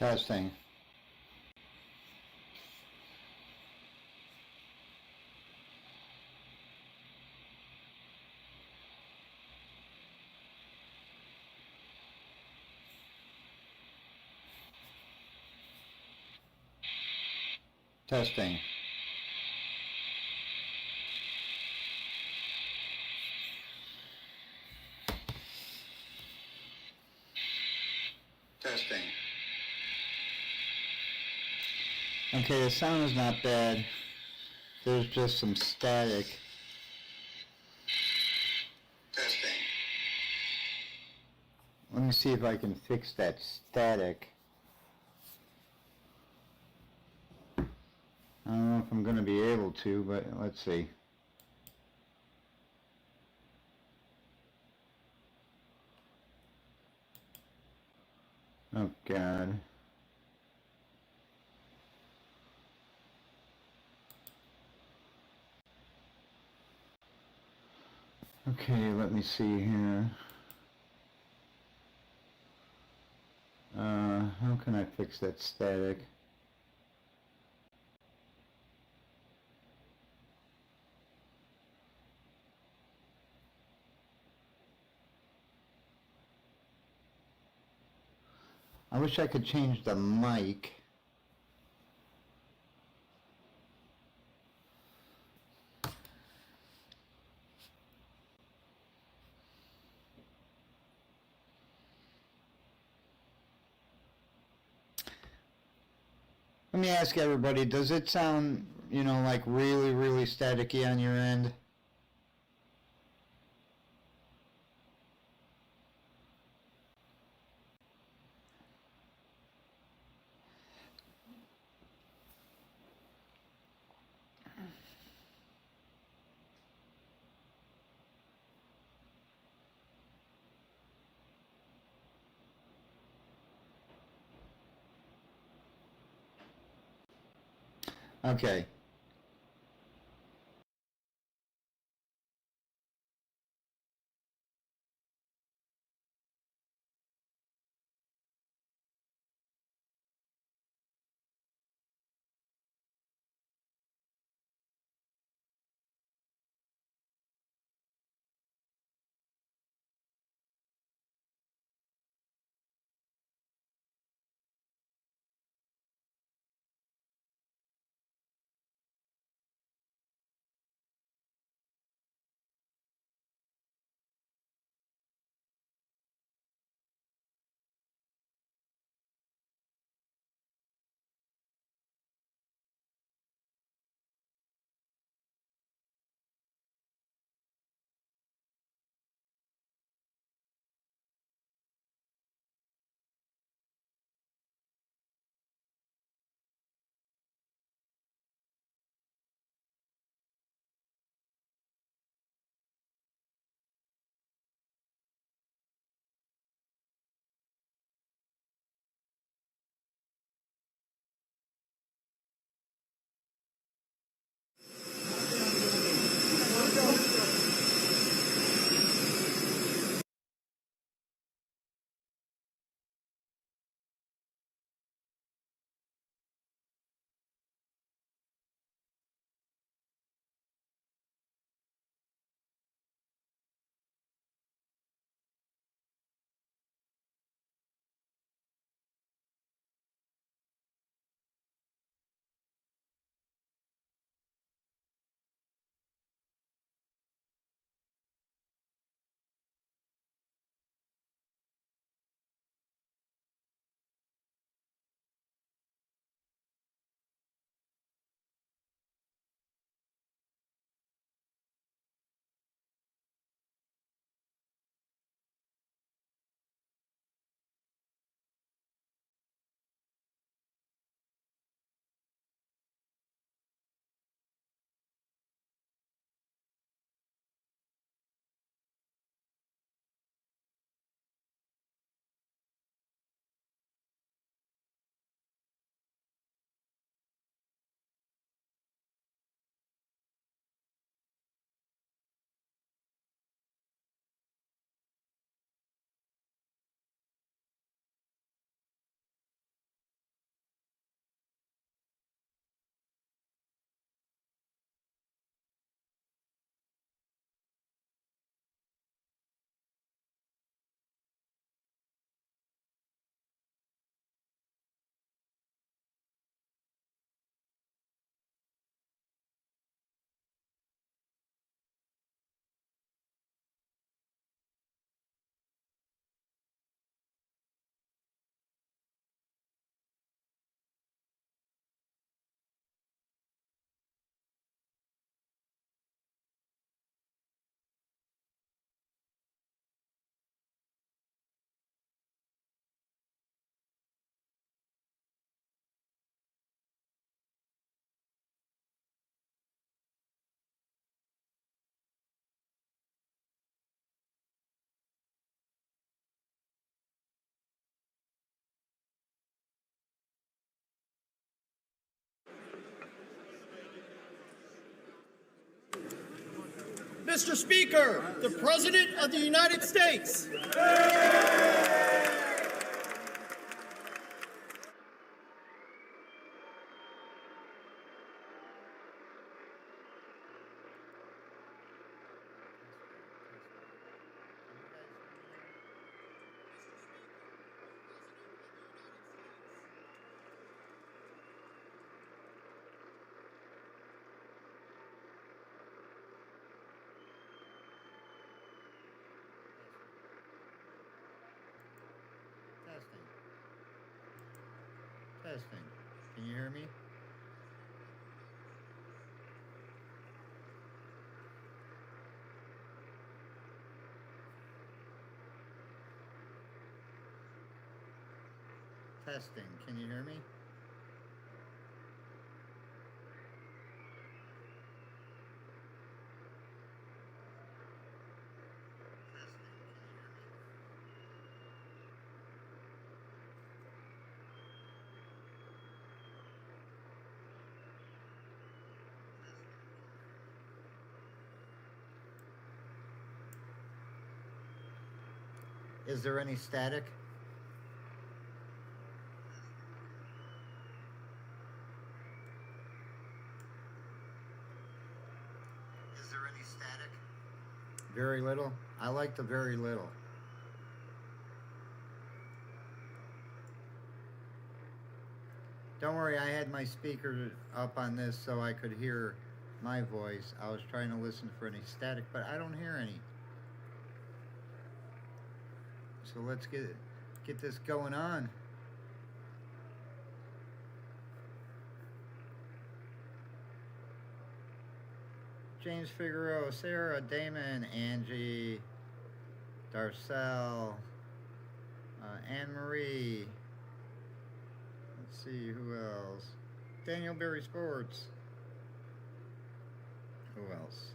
Testing. Testing. Testing. Okay, the sound is not bad. There's just some static. Testing. Let me see if I can fix that static. I don't know if I'm going to be able to, but let's see. Oh, God. Okay, let me see here. How can I fix that static? I wish I could change the mic. Let me ask everybody, does it sound, like really, really staticky on your end? Okay. Mr. Speaker, the President of the United States. Testing. Testing. Can you hear me? Testing. Can you hear me? Is there any static? Is there any static? Very little? I like the very little. Don't worry, I had my speaker up on this so I could hear my voice. I was trying to listen for any static, but I don't hear any. So let's get this going on. James Figueroa, Sarah, Damon, Angie, Darcel, Anne-Marie. Let's see, who else? Daniel Berry Sports. Who else?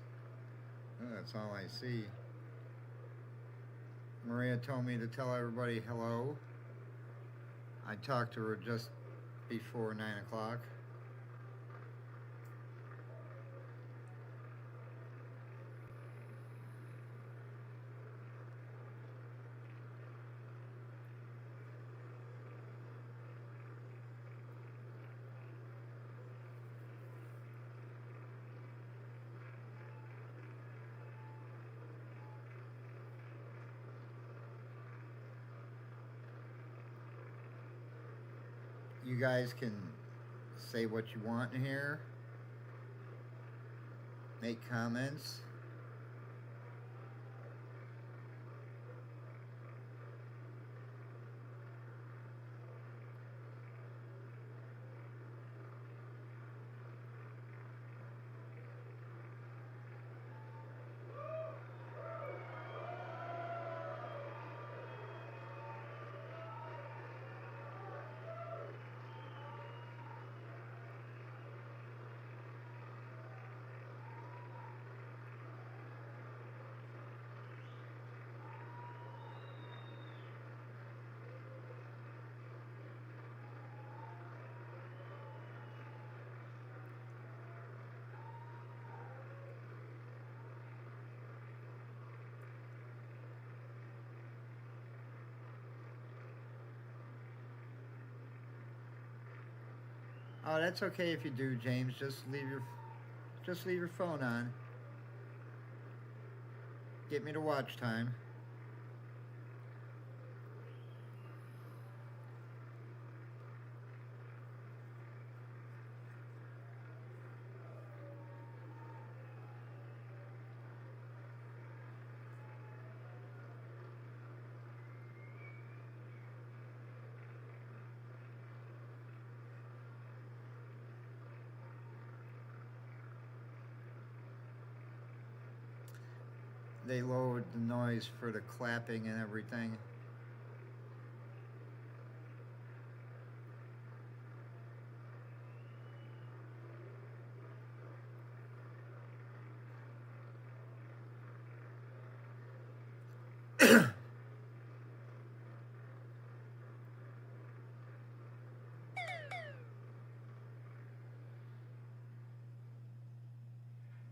Oh, that's all I see. Maria told me to tell everybody hello. I talked to her just before 9 o'clock. You guys can say what you want in here. Make comments. Oh, that's okay if you do, James. Just leave your phone on. Get me to watch time. They lowered the noise for the clapping and everything.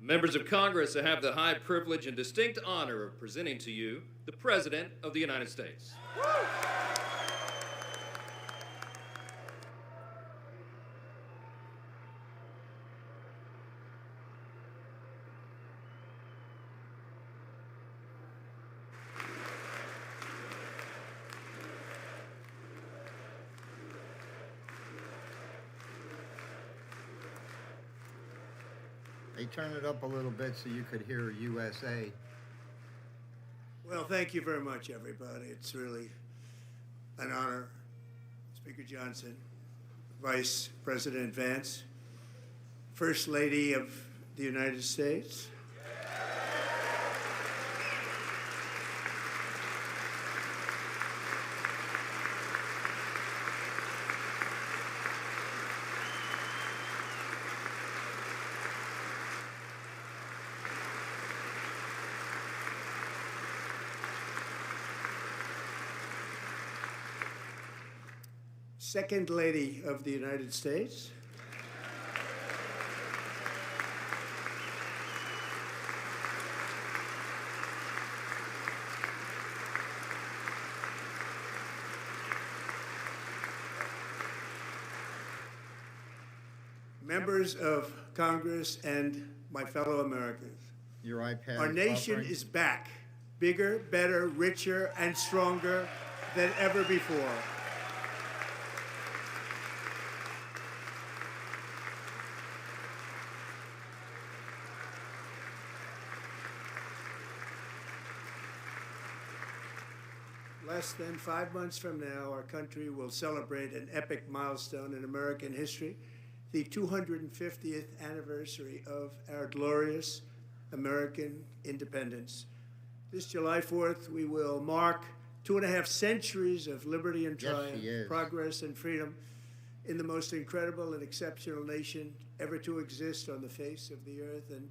Members of Congress, I have the high privilege and distinct honor of presenting to you the President of the United States. They turned it up a little bit so you could hear USA. Well, thank you very much, everybody. It's really an honor. Speaker Johnson, Vice President Vance, First Lady of the United States. Second Lady of the United States. Members of Congress and my fellow Americans. Your iPad. Our nation offering. is back, bigger, better, richer, and stronger than ever before. Less than 5 months from now, our country will celebrate an epic milestone in American history, the 250th anniversary of our glorious American independence. This July 4th, we will mark 2.5 centuries of liberty and triumph, progress and freedom in the most incredible and exceptional nation ever to exist on the face of the earth. And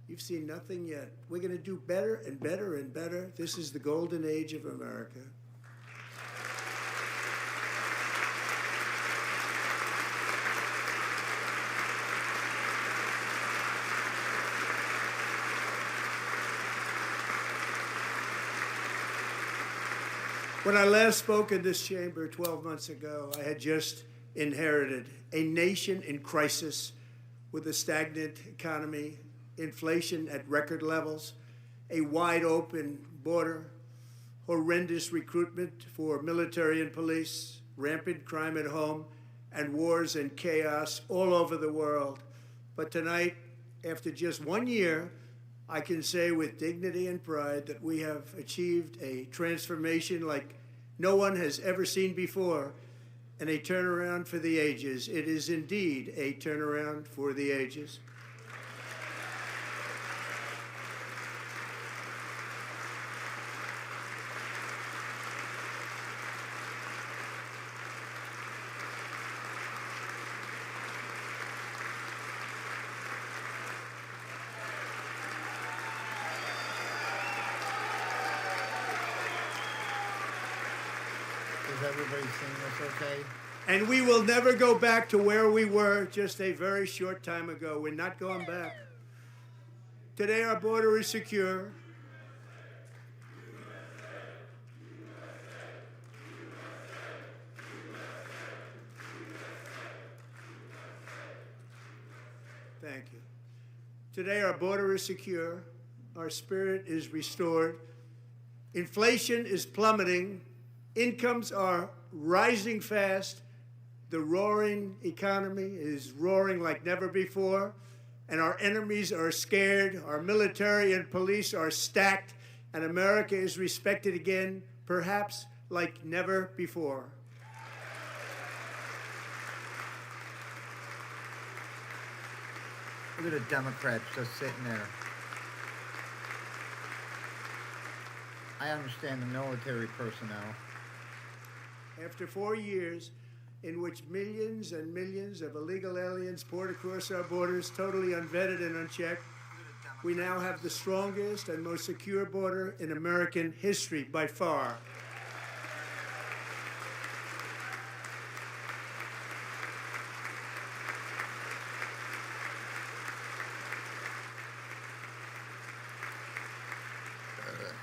you've seen nothing yet. We're going to do better and better and better. This is the golden age of America. When I last spoke in this chamber 12 months ago, I had just inherited a nation in crisis with a stagnant economy, inflation at record levels, a wide open border, horrendous recruitment for military and police, rampant crime at home, and wars and chaos all over the world. But tonight, after just 1 year, I can say with dignity and pride that we have achieved a transformation like no one has ever seen before, and a turnaround for the ages. It is indeed a turnaround for the ages. Is everybody seeing this okay? And we will never go back to where we were just a very short time ago. We're not going back. Today our border is secure. Thank you. Today our border is secure. Our spirit is restored. Inflation is plummeting. Incomes are rising fast. The roaring economy is roaring like never before. And our enemies are scared. Our military and police are stacked. And America is respected again, perhaps like never before. Look at the Democrats just sitting there. I understand the military personnel. After 4 years in which millions and millions of illegal aliens poured across our borders, totally unvetted and unchecked, we now have the strongest and most secure border in American history by far.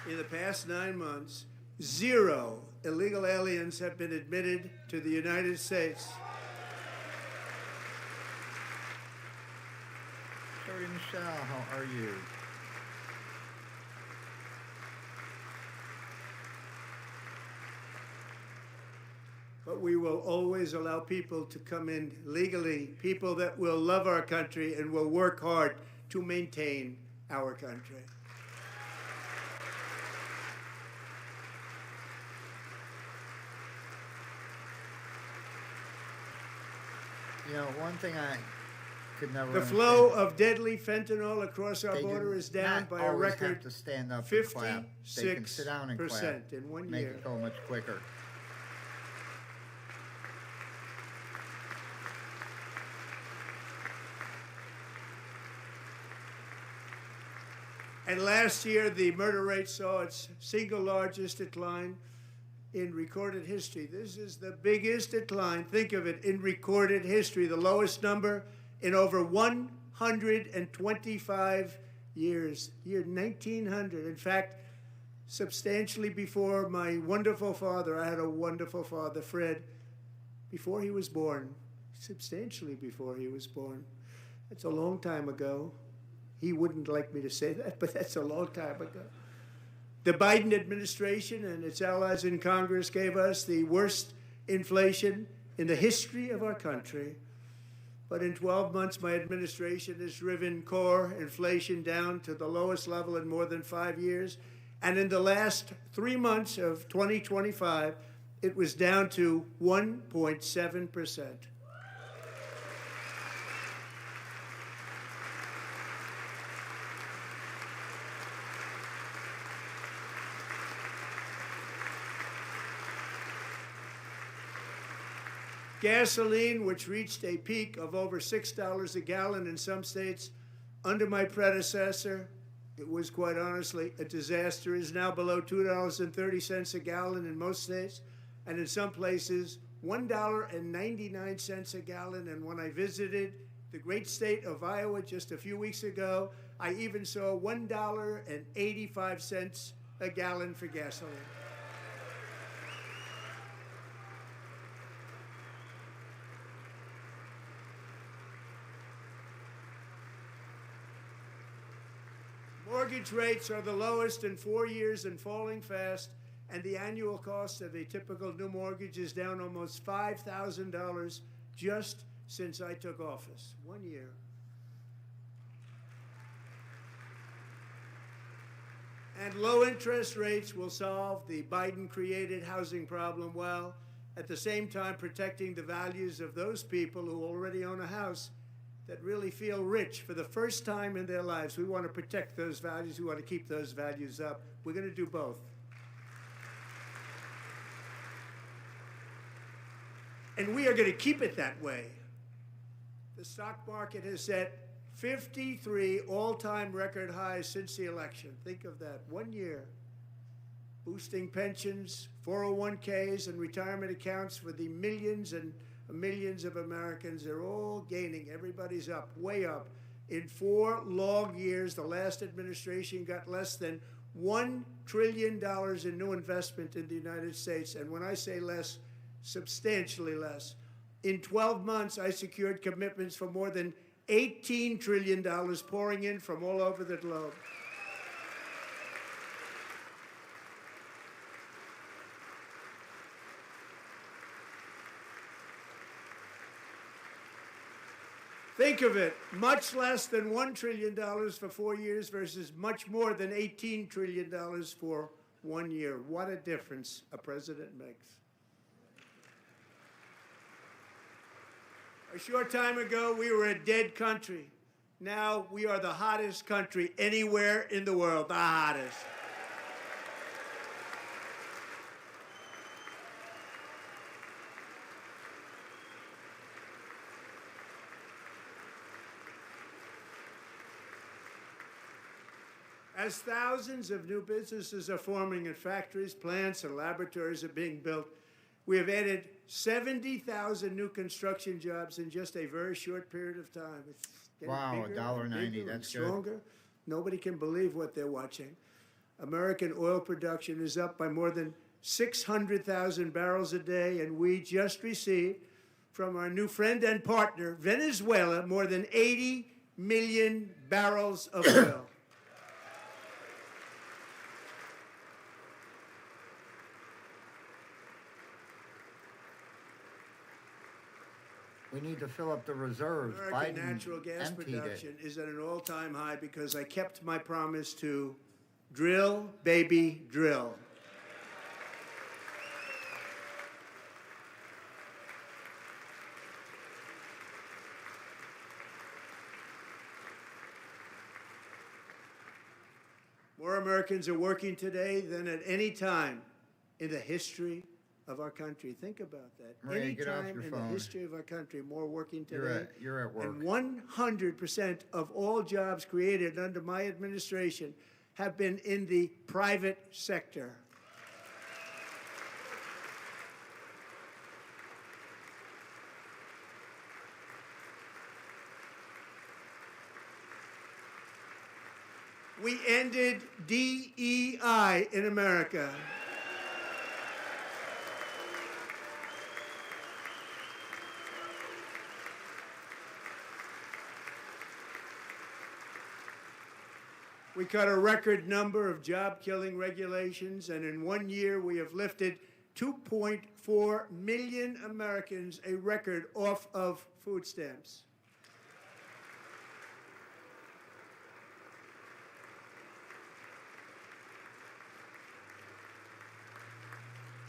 In the past 9 months, 0 illegal aliens have been admitted to the United States. Terry Michelle, how are you? But we will always allow people to come in legally, people that will love our country and will work hard to maintain our country. You know, one thing I could never The understand, flow of deadly fentanyl across our they do border is down not by a always have record to stand up and clap. They can sit down and clap. 56% in 1 Make year. it go much quicker. And last year, the murder rate saw its single largest decline in recorded history. This is the biggest decline, think of it, in recorded history, the lowest number in over 125 years, year 1900. In fact, substantially before my wonderful father, I had a wonderful father, Fred, before he was born, substantially before he was born. That's a long time ago. He wouldn't like me to say that, but that's a long time ago. The Biden administration and its allies in Congress gave us the worst inflation in the history of our country. But in 12 months, my administration has driven core inflation down to the lowest level in more than 5 years. And in the last 3 months of 2025, it was down to 1.7%. Gasoline, which reached a peak of over $6 a gallon in some states under my predecessor, it was quite honestly a disaster, is now below $2.30 a gallon in most states, and in some places, $1.99 a gallon. And when I visited the great state of Iowa just a few weeks ago, I even saw $1.85 a gallon for gasoline. Mortgage rates are the lowest in 4 years and falling fast, and the annual cost of a typical new mortgage is down almost $5,000 just since I took office. 1 year. And low interest rates will solve the Biden-created housing problem while at the same time protecting the values of those people who already own a house that really feel rich for the first time in their lives. We want to protect those values. We want to keep those values up. We're going to do both. And we are going to keep it that way. The stock market has set 53 all-time record highs since the election. Think of that, 1 year. Boosting pensions, 401ks, and retirement accounts for the millions and millions of Americans. They're all gaining. Everybody's up, way up. In 4 long years, the last administration got less than $1 trillion in new investment in the United States. And when I say less, substantially less. In 12 months, I secured commitments for more than $18 trillion pouring in from all over the globe. Think of it, much less than $1 trillion for 4 years versus much more than $18 trillion for 1 year. What a difference a president makes. A short time ago, we were a dead country. Now we are the hottest country anywhere in the world, the hottest. As thousands of new businesses are forming and factories, plants, and laboratories are being built, we have added 70,000 new construction jobs in just a very short period of time. It's getting Wow, bigger and $1.90, bigger and that's good. stronger. Nobody can believe what they're watching. American oil production is up by more than 600,000 barrels a day, and we just received from our new friend and partner, Venezuela, more than 80 million barrels of oil. We need to fill up the reserves. American Biden natural gas emptied production it. is at an all-time high because I kept my promise to drill, baby, drill. More Americans are working today than at any time in the history of our country. Think about that. Maria, Any get off time your in phone. the history of our country, more working today. You're at work. And 100% of all jobs created under my administration have been in the private sector. We ended DEI in America. We cut a record number of job-killing regulations, and in 1 year we have lifted 2.4 million Americans, a record, off of food stamps.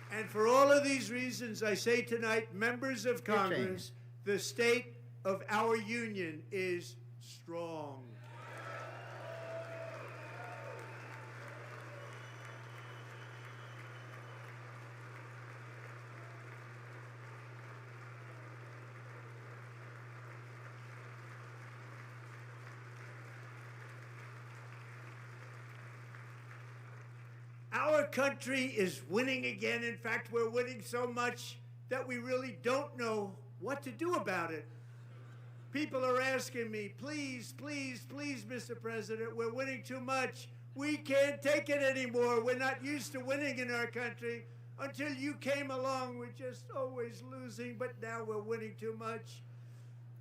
And for all of these reasons, I say tonight, members of Congress, the state of our union is strong. Our country is winning again. In fact, we're winning so much that we really don't know what to do about it. People are asking me, please, please, please, Mr. President, we're winning too much. We can't take it anymore. We're not used to winning in our country. Until you came along, we're just always losing, but now we're winning too much.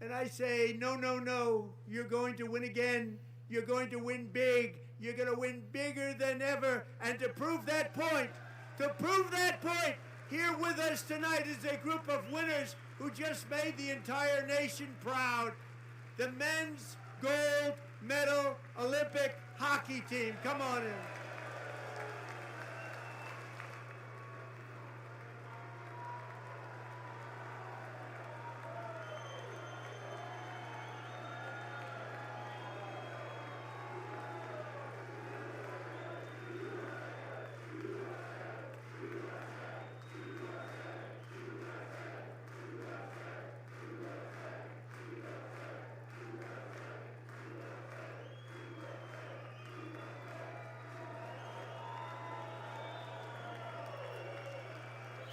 And I say, no, no, no. You're going to win again. You're going to win big. You're going to win bigger than ever. And to prove that point, here with us tonight is a group of winners who just made the entire nation proud. The men's gold medal Olympic hockey team. Come on in.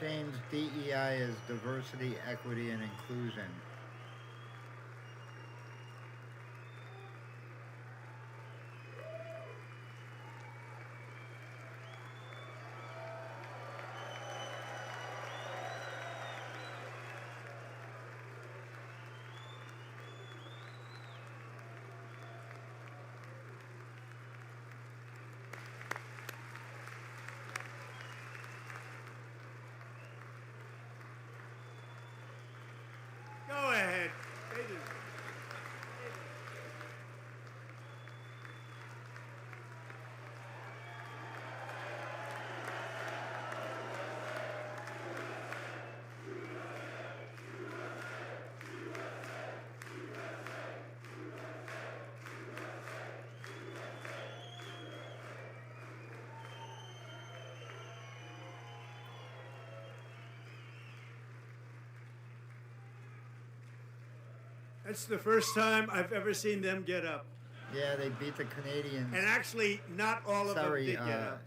James, DEI is diversity, equity, and inclusion. Go ahead. That's the first time I've ever seen them get up. Yeah, they beat the Canadians. And actually, not all of them did get up.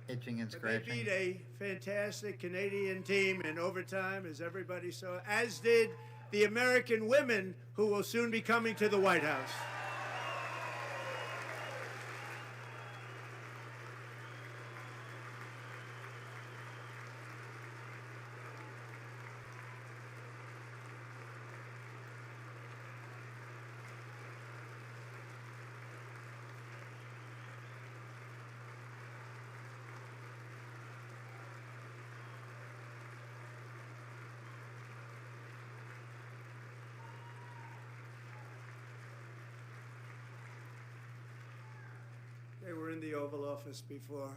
Itching and But scratching. they beat a fantastic Canadian team in overtime, as everybody saw, as did the American women who will soon be coming to the White House. in the Oval Office before,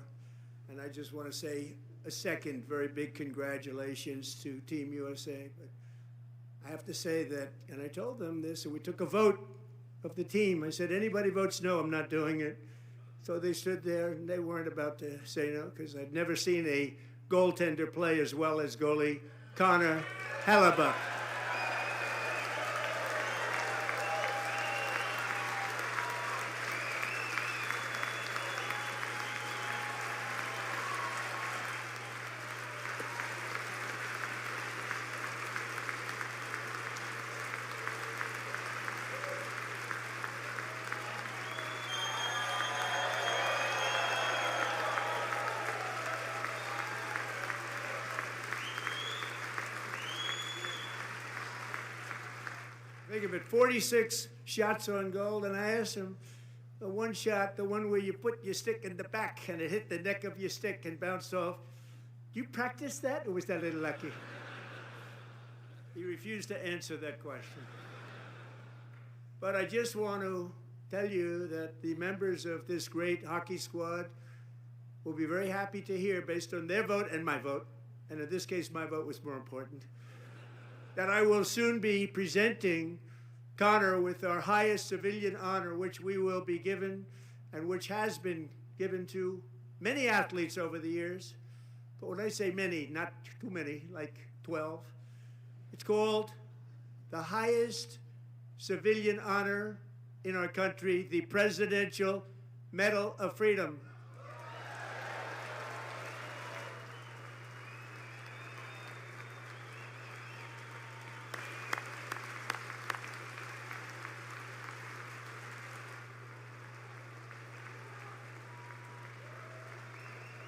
and I just want to say a second very big congratulations to Team USA. But I have to say that, and I told them this, and we took a vote of the team. I said, anybody votes no, I'm not doing it. So they stood there, and they weren't about to say no, because I'd never seen a goaltender play as well as goalie Connor Hellebuyck. Think of it, 46 shots on goal, and I asked him, the one shot, the one where you put your stick in the back and it hit the neck of your stick and bounced off, you practice that, or was that a little lucky? He refused to answer that question. But I just want to tell you that the members of this great hockey squad will be very happy to hear, based on their vote and my vote, and in this case my vote was more important, that I will soon be presenting Connor with our highest civilian honor, which we will be given and which has been given to many athletes over the years. But when I say many, not too many, like 12, it's called the highest civilian honor in our country, the Presidential Medal of Freedom.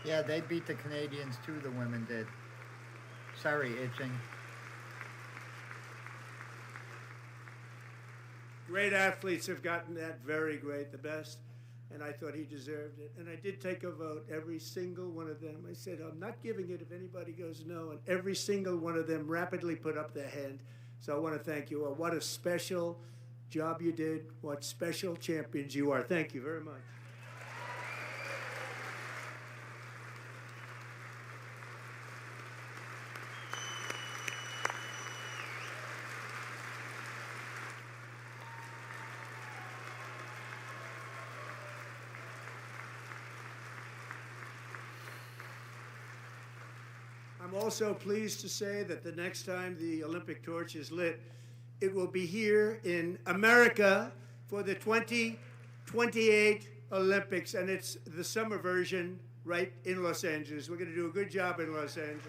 Yeah, they beat the Canadians too, the women did. Sorry, itching. Great athletes have gotten that, very great, the best, and I thought he deserved it. And I did take a vote, every single one of them. I said, I'm not giving it if anybody goes no, and every single one of them rapidly put up their hand. So I want to thank you all. What a special job you did. What special champions you are. Thank you very much. I'm also pleased to say that the next time the Olympic torch is lit, it will be here in America for the 2028 Olympics, and it's the summer version right in Los Angeles. We're going to do a good job in Los Angeles.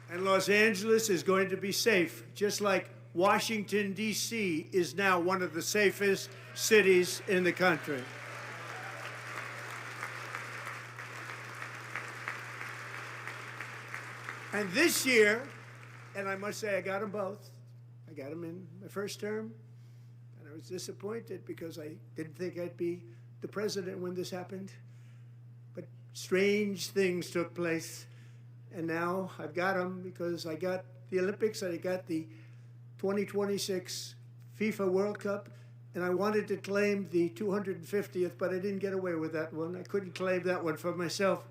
And Los Angeles is going to be safe, just like Washington, D.C. is now one of the safest cities in the country. And this year, and I must say I got them both. I got them in my first term, and I was disappointed because I didn't think I'd be the president when this happened. But strange things took place. And now I've got them because I got the Olympics, and I got the 2026 FIFA World Cup, and I wanted to claim the 250th, but I didn't get away with that one. I couldn't claim that one for myself.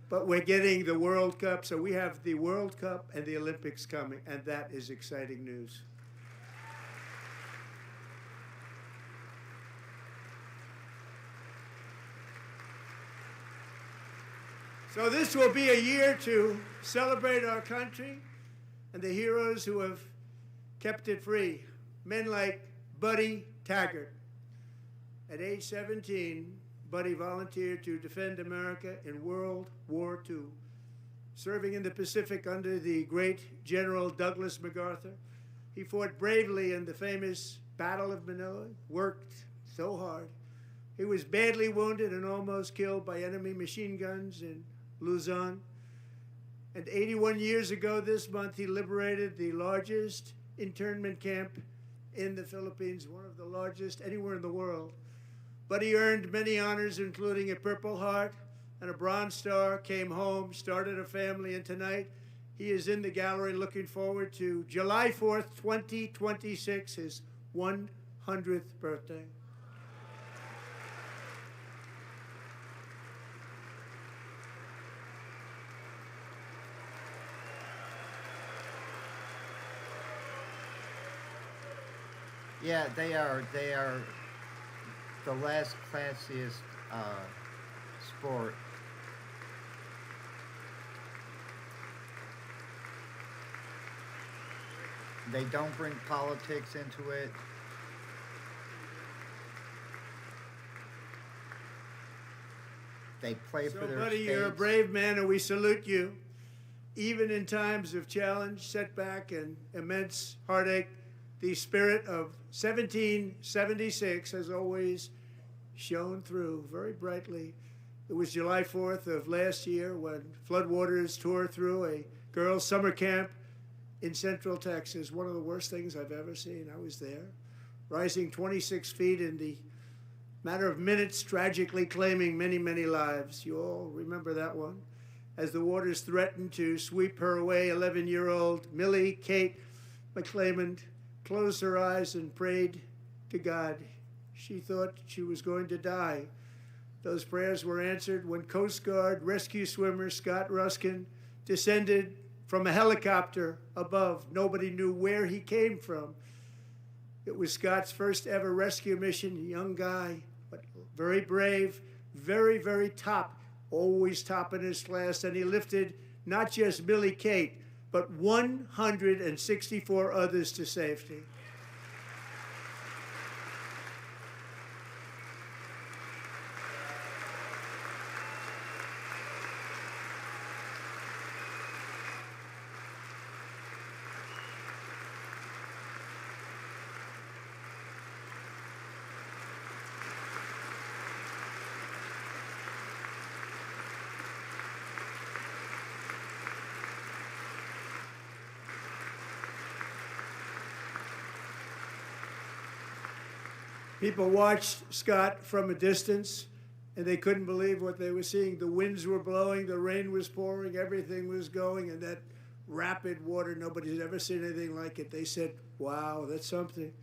But we're getting the World Cup, so we have the World Cup and the Olympics coming, and that is exciting news. So this will be a year to celebrate our country and the heroes who have kept it free. Men like Buddy Taggart. At age 17, Buddy volunteered to defend America in World War II, serving in the Pacific under the great General Douglas MacArthur. He fought bravely in the famous Battle of Manila, worked so hard. He was badly wounded and almost killed by enemy machine guns in Luzon. And 81 years ago this month, he liberated the largest internment camp in the Philippines, one of the largest anywhere in the world, but he earned many honors, including a Purple Heart and a Bronze Star, came home, started a family, and tonight he is in the gallery looking forward to July 4th, 2026, his 100th birthday. Yeah, they are the last classiest sport. They don't bring politics into it. They play for So, their buddy, states. you're a brave man, and we salute you. Even in times of challenge, setback, and immense heartache, the spirit of 1776 has always shone through very brightly. It was July 4th of last year when floodwaters tore through a girls' summer camp in Central Texas. One of the worst things I've ever seen. I was there, rising 26 feet in the matter of minutes, tragically claiming many, many lives. You all remember that one? As the waters threatened to sweep her away, 11-year-old Millie Kate McClymont closed her eyes and prayed to God. She thought she was going to die. Those prayers were answered when Coast Guard rescue swimmer Scott Ruskin descended from a helicopter above. Nobody knew where he came from. It was Scott's first ever rescue mission. A young guy, but very brave, very, very top, always top in his class. And he lifted not just Millie Kate, but 164 others to safety. People watched Scott from a distance, and they couldn't believe what they were seeing. The winds were blowing, the rain was pouring, everything was going, and that rapid water, nobody's ever seen anything like it. They said, wow, that's something.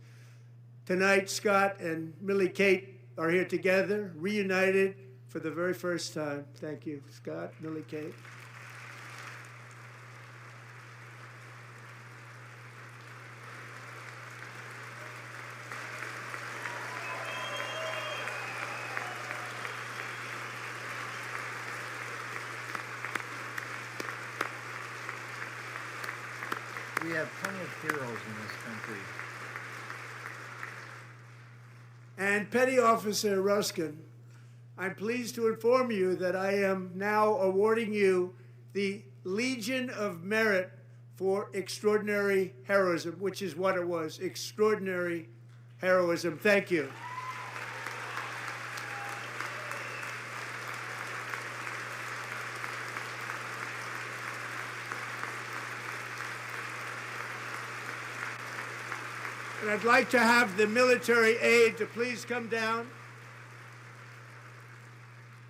Tonight, Scott and Millie Kate are here together, reunited for the very first time. Thank you, Scott, Millie Kate. We have plenty of heroes in this country. And Petty Officer Ruskin, I'm pleased to inform you that I am now awarding you the Legion of Merit for extraordinary heroism, which is what it was, extraordinary heroism. Thank you. And I'd like to have the military aide to please come down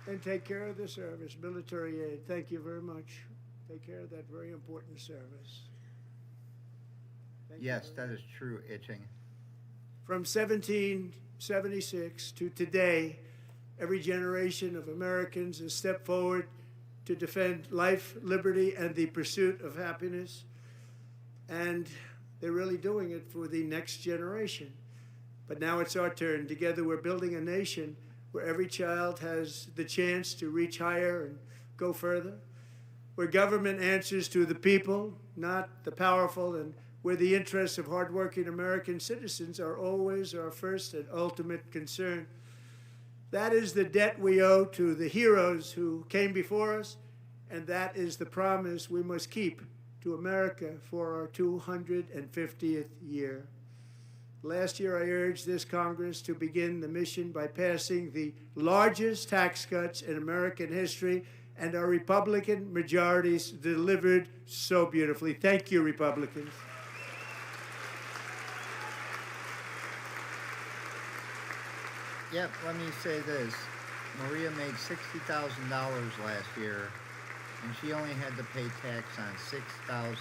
and take care of the service. Military aide, thank you very much. Take care of that very important service. Thank Yes, you. that is true, Itching. From 1776 to today, every generation of Americans has stepped forward to defend life, liberty, and the pursuit of happiness. And they're really doing it for the next generation. But now it's our turn. Together we're building a nation where every child has the chance to reach higher and go further, where government answers to the people, not the powerful, and where the interests of hardworking American citizens are always our first and ultimate concern. That is the debt we owe to the heroes who came before us, and that is the promise we must keep to America for our 250th year. Last year, I urged this Congress to begin the mission by passing the largest tax cuts in American history, and our Republican majorities delivered so beautifully. Thank you, Republicans. Yep, let me say this. Maria made $60,000 last year, and she only had to pay tax on $6,000.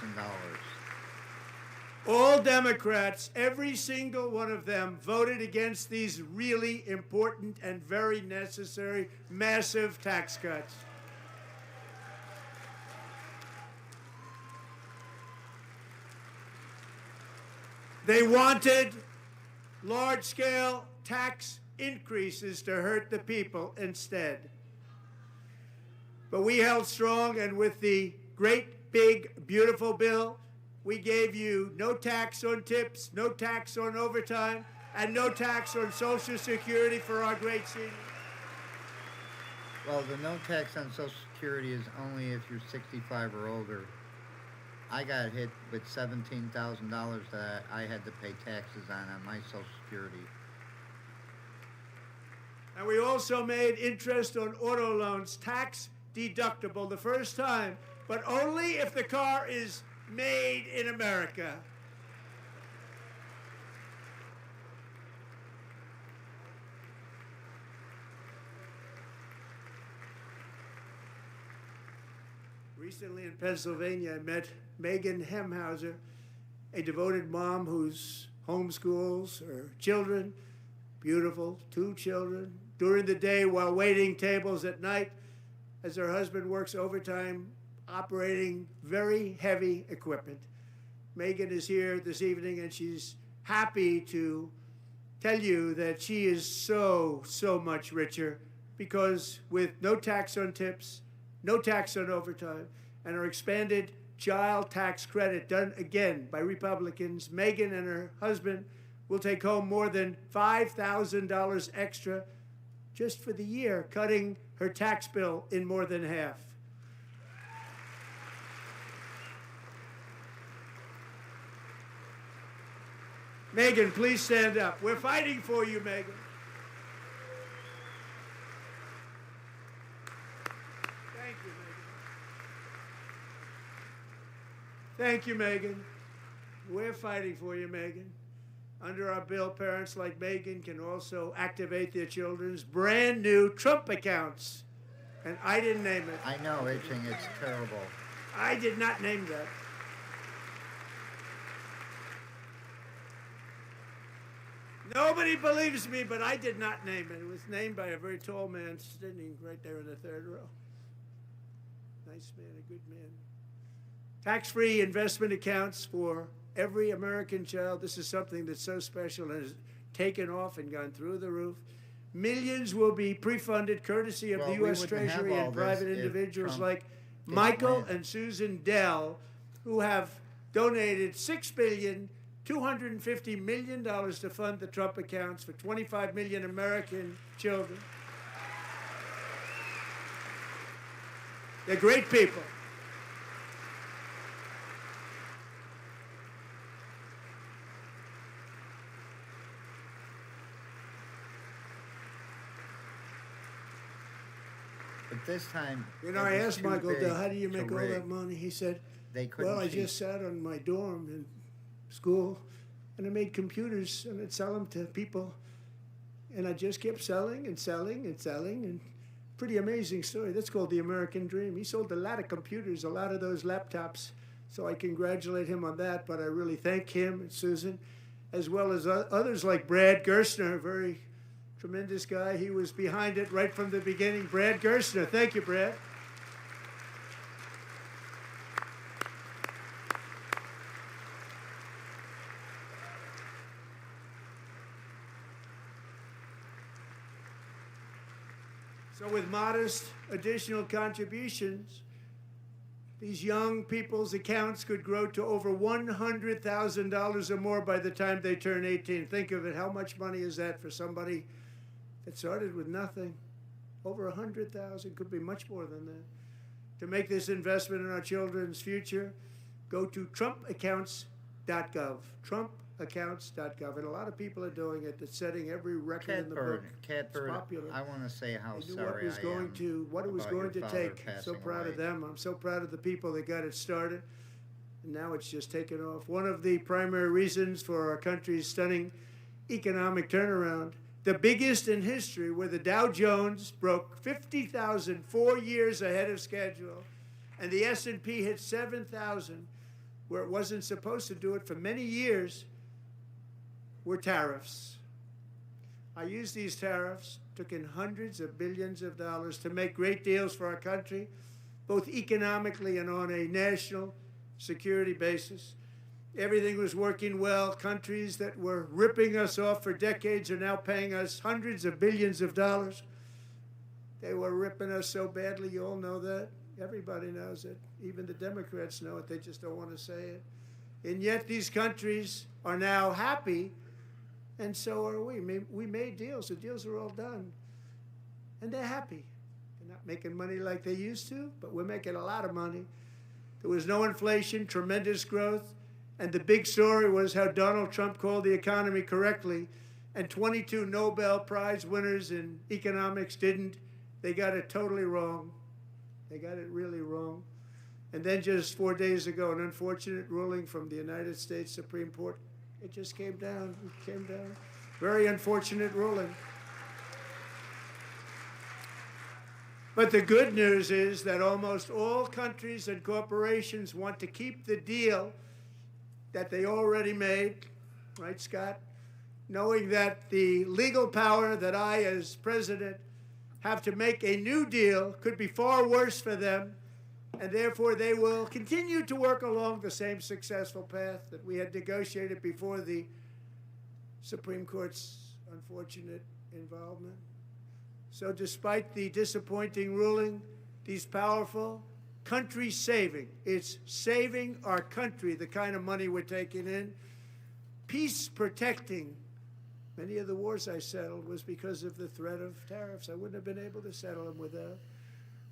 All Democrats, every single one of them, voted against these really important and very necessary massive tax cuts. They wanted large-scale tax increases to hurt the people instead. But we held strong, and with the great, big, beautiful bill, we gave you no tax on tips, no tax on overtime, and no tax on Social Security for our great seniors. Well, the no tax on Social Security is only if you're 65 or older. I got hit with $17,000 that I had to pay taxes on my Social Security. And we also made interest on auto loans tax deductible the first time, but only if the car is made in America. Recently in Pennsylvania, I met Megan Hemhauser, a devoted mom who's homeschools her children, beautiful, 2 children, during the day while waiting tables at night as her husband works overtime operating very heavy equipment. Megan is here this evening, and she's happy to tell you that she is so much richer because with no tax on tips, no tax on overtime, and her expanded child tax credit done again by Republicans, Megan and her husband will take home more than $5,000 extra just for the year, cutting her tax bill in more than half. Megan, please stand up. We're fighting for you, Megan. Thank you, Megan. Thank you, Megan. We're fighting for you, Megan. Under our bill, parents like Megan can also activate their children's brand new Trump accounts. And I didn't name it. I know, itching, it's terrible. I did not name that. Nobody believes me, but I did not name it. It was named by a very tall man sitting right there in the 3rd row. Nice man, a good man. Tax-free investment accounts for every American child. This is something that's so special and has taken off and gone through the roof. Millions will be pre-funded courtesy of the U.S. Treasury and private individuals like Michael and Susan Dell, who have donated $6.25 billion to fund the Trump accounts for 25 million American children. They're great people. But this time, You know, I asked Michael Dell, how do you make all that money? He said, They couldn't well, I cheat. just sat on my dorm in school, and I made computers, and I'd sell them to people. And I just kept selling and selling and selling, and pretty amazing story. That's called the American dream. He sold a lot of computers, a lot of those laptops, so I congratulate him on that, but I really thank him and Susan, as well as others like Brad Gerstner, a very tremendous guy. He was behind it right from the beginning. Brad Gerstner. Thank you, Brad. So with modest additional contributions, these young people's accounts could grow to over $100,000 or more by the time they turn 18. Think of it. How much money is that for somebody that started with nothing? Over 100,000, could be much more than that. To make this investment in our children's future, go to trumpaccounts.gov. Trumpaccounts.gov. And a lot of people are doing it. It's setting every record in the book. Catbird, It's popular. I want to say how They knew sorry what it was I going am to, what it was about going your to father take. So passing proud away. of them. I'm so proud of the people that got it started. And now it's just taken off. One of the primary reasons for our country's stunning economic turnaround the biggest in history, where the Dow Jones broke 50,000 4 years ahead of schedule, and the S&P hit 7,000, where it wasn't supposed to do it for many years, were tariffs. I used these tariffs, took in hundreds of billions of dollars to make great deals for our country, both economically and on a national security basis. Everything was working well. Countries that were ripping us off for decades are now paying us hundreds of billions of dollars. They were ripping us so badly, you all know that. Everybody knows it. Even the Democrats know it. They just don't want to say it. And yet these countries are now happy, and so are we. We made deals. The deals are all done. And they're happy. They're not making money like they used to, but we're making a lot of money. There was no inflation, tremendous growth, and the big story was how Donald Trump called the economy correctly, and 22 Nobel Prize winners in economics didn't. They got it totally wrong. They got it really wrong. And then just 4 days ago, an unfortunate ruling from the United States Supreme Court. It just came down. It came down. Very unfortunate ruling. But the good news is that almost all countries and corporations want to keep the deal that they already made, right, Scott? Knowing that the legal power that I, as president, have to make a new deal could be far worse for them, and therefore they will continue to work along the same successful path that we had negotiated before the Supreme Court's unfortunate involvement. So despite the disappointing ruling, these powerful, country-saving, it's saving our country, the kind of money we're taking in, peace-protecting. Many of the wars I settled was because of the threat of tariffs. I wouldn't have been able to settle them without.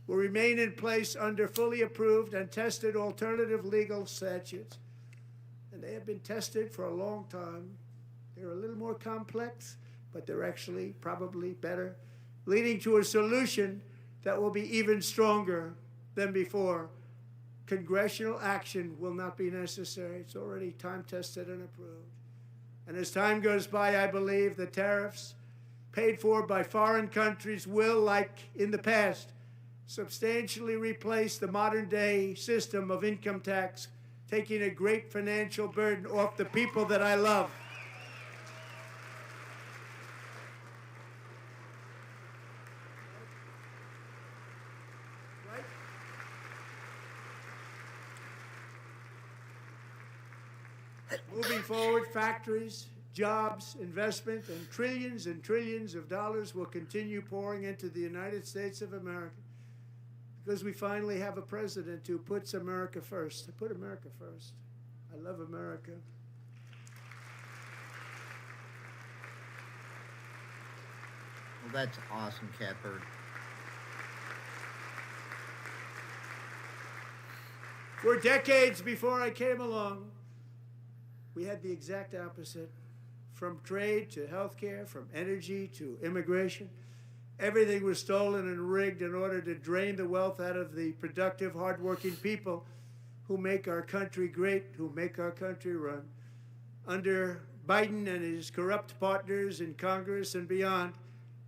Will remain in place under fully approved and tested alternative legal statutes. And they have been tested for a long time. They're a little more complex, but they're actually probably better, leading to a solution that will be even stronger than before. Congressional action will not be necessary. It's already time-tested and approved. And as time goes by, I believe the tariffs paid for by foreign countries will, like in the past, substantially replace the modern-day system of income tax, taking a great financial burden off the people that I love. Moving forward, factories, jobs, investment, and trillions of dollars will continue pouring into the United States of America because we finally have a president who puts America first. I put America first. I love America. Well, that's awesome, Catbird. For decades before I came along, we had the exact opposite. From trade to healthcare, from energy to immigration, everything was stolen and rigged in order to drain the wealth out of the productive, hardworking people who make our country great, who make our country run. Under Biden and his corrupt partners in Congress and beyond,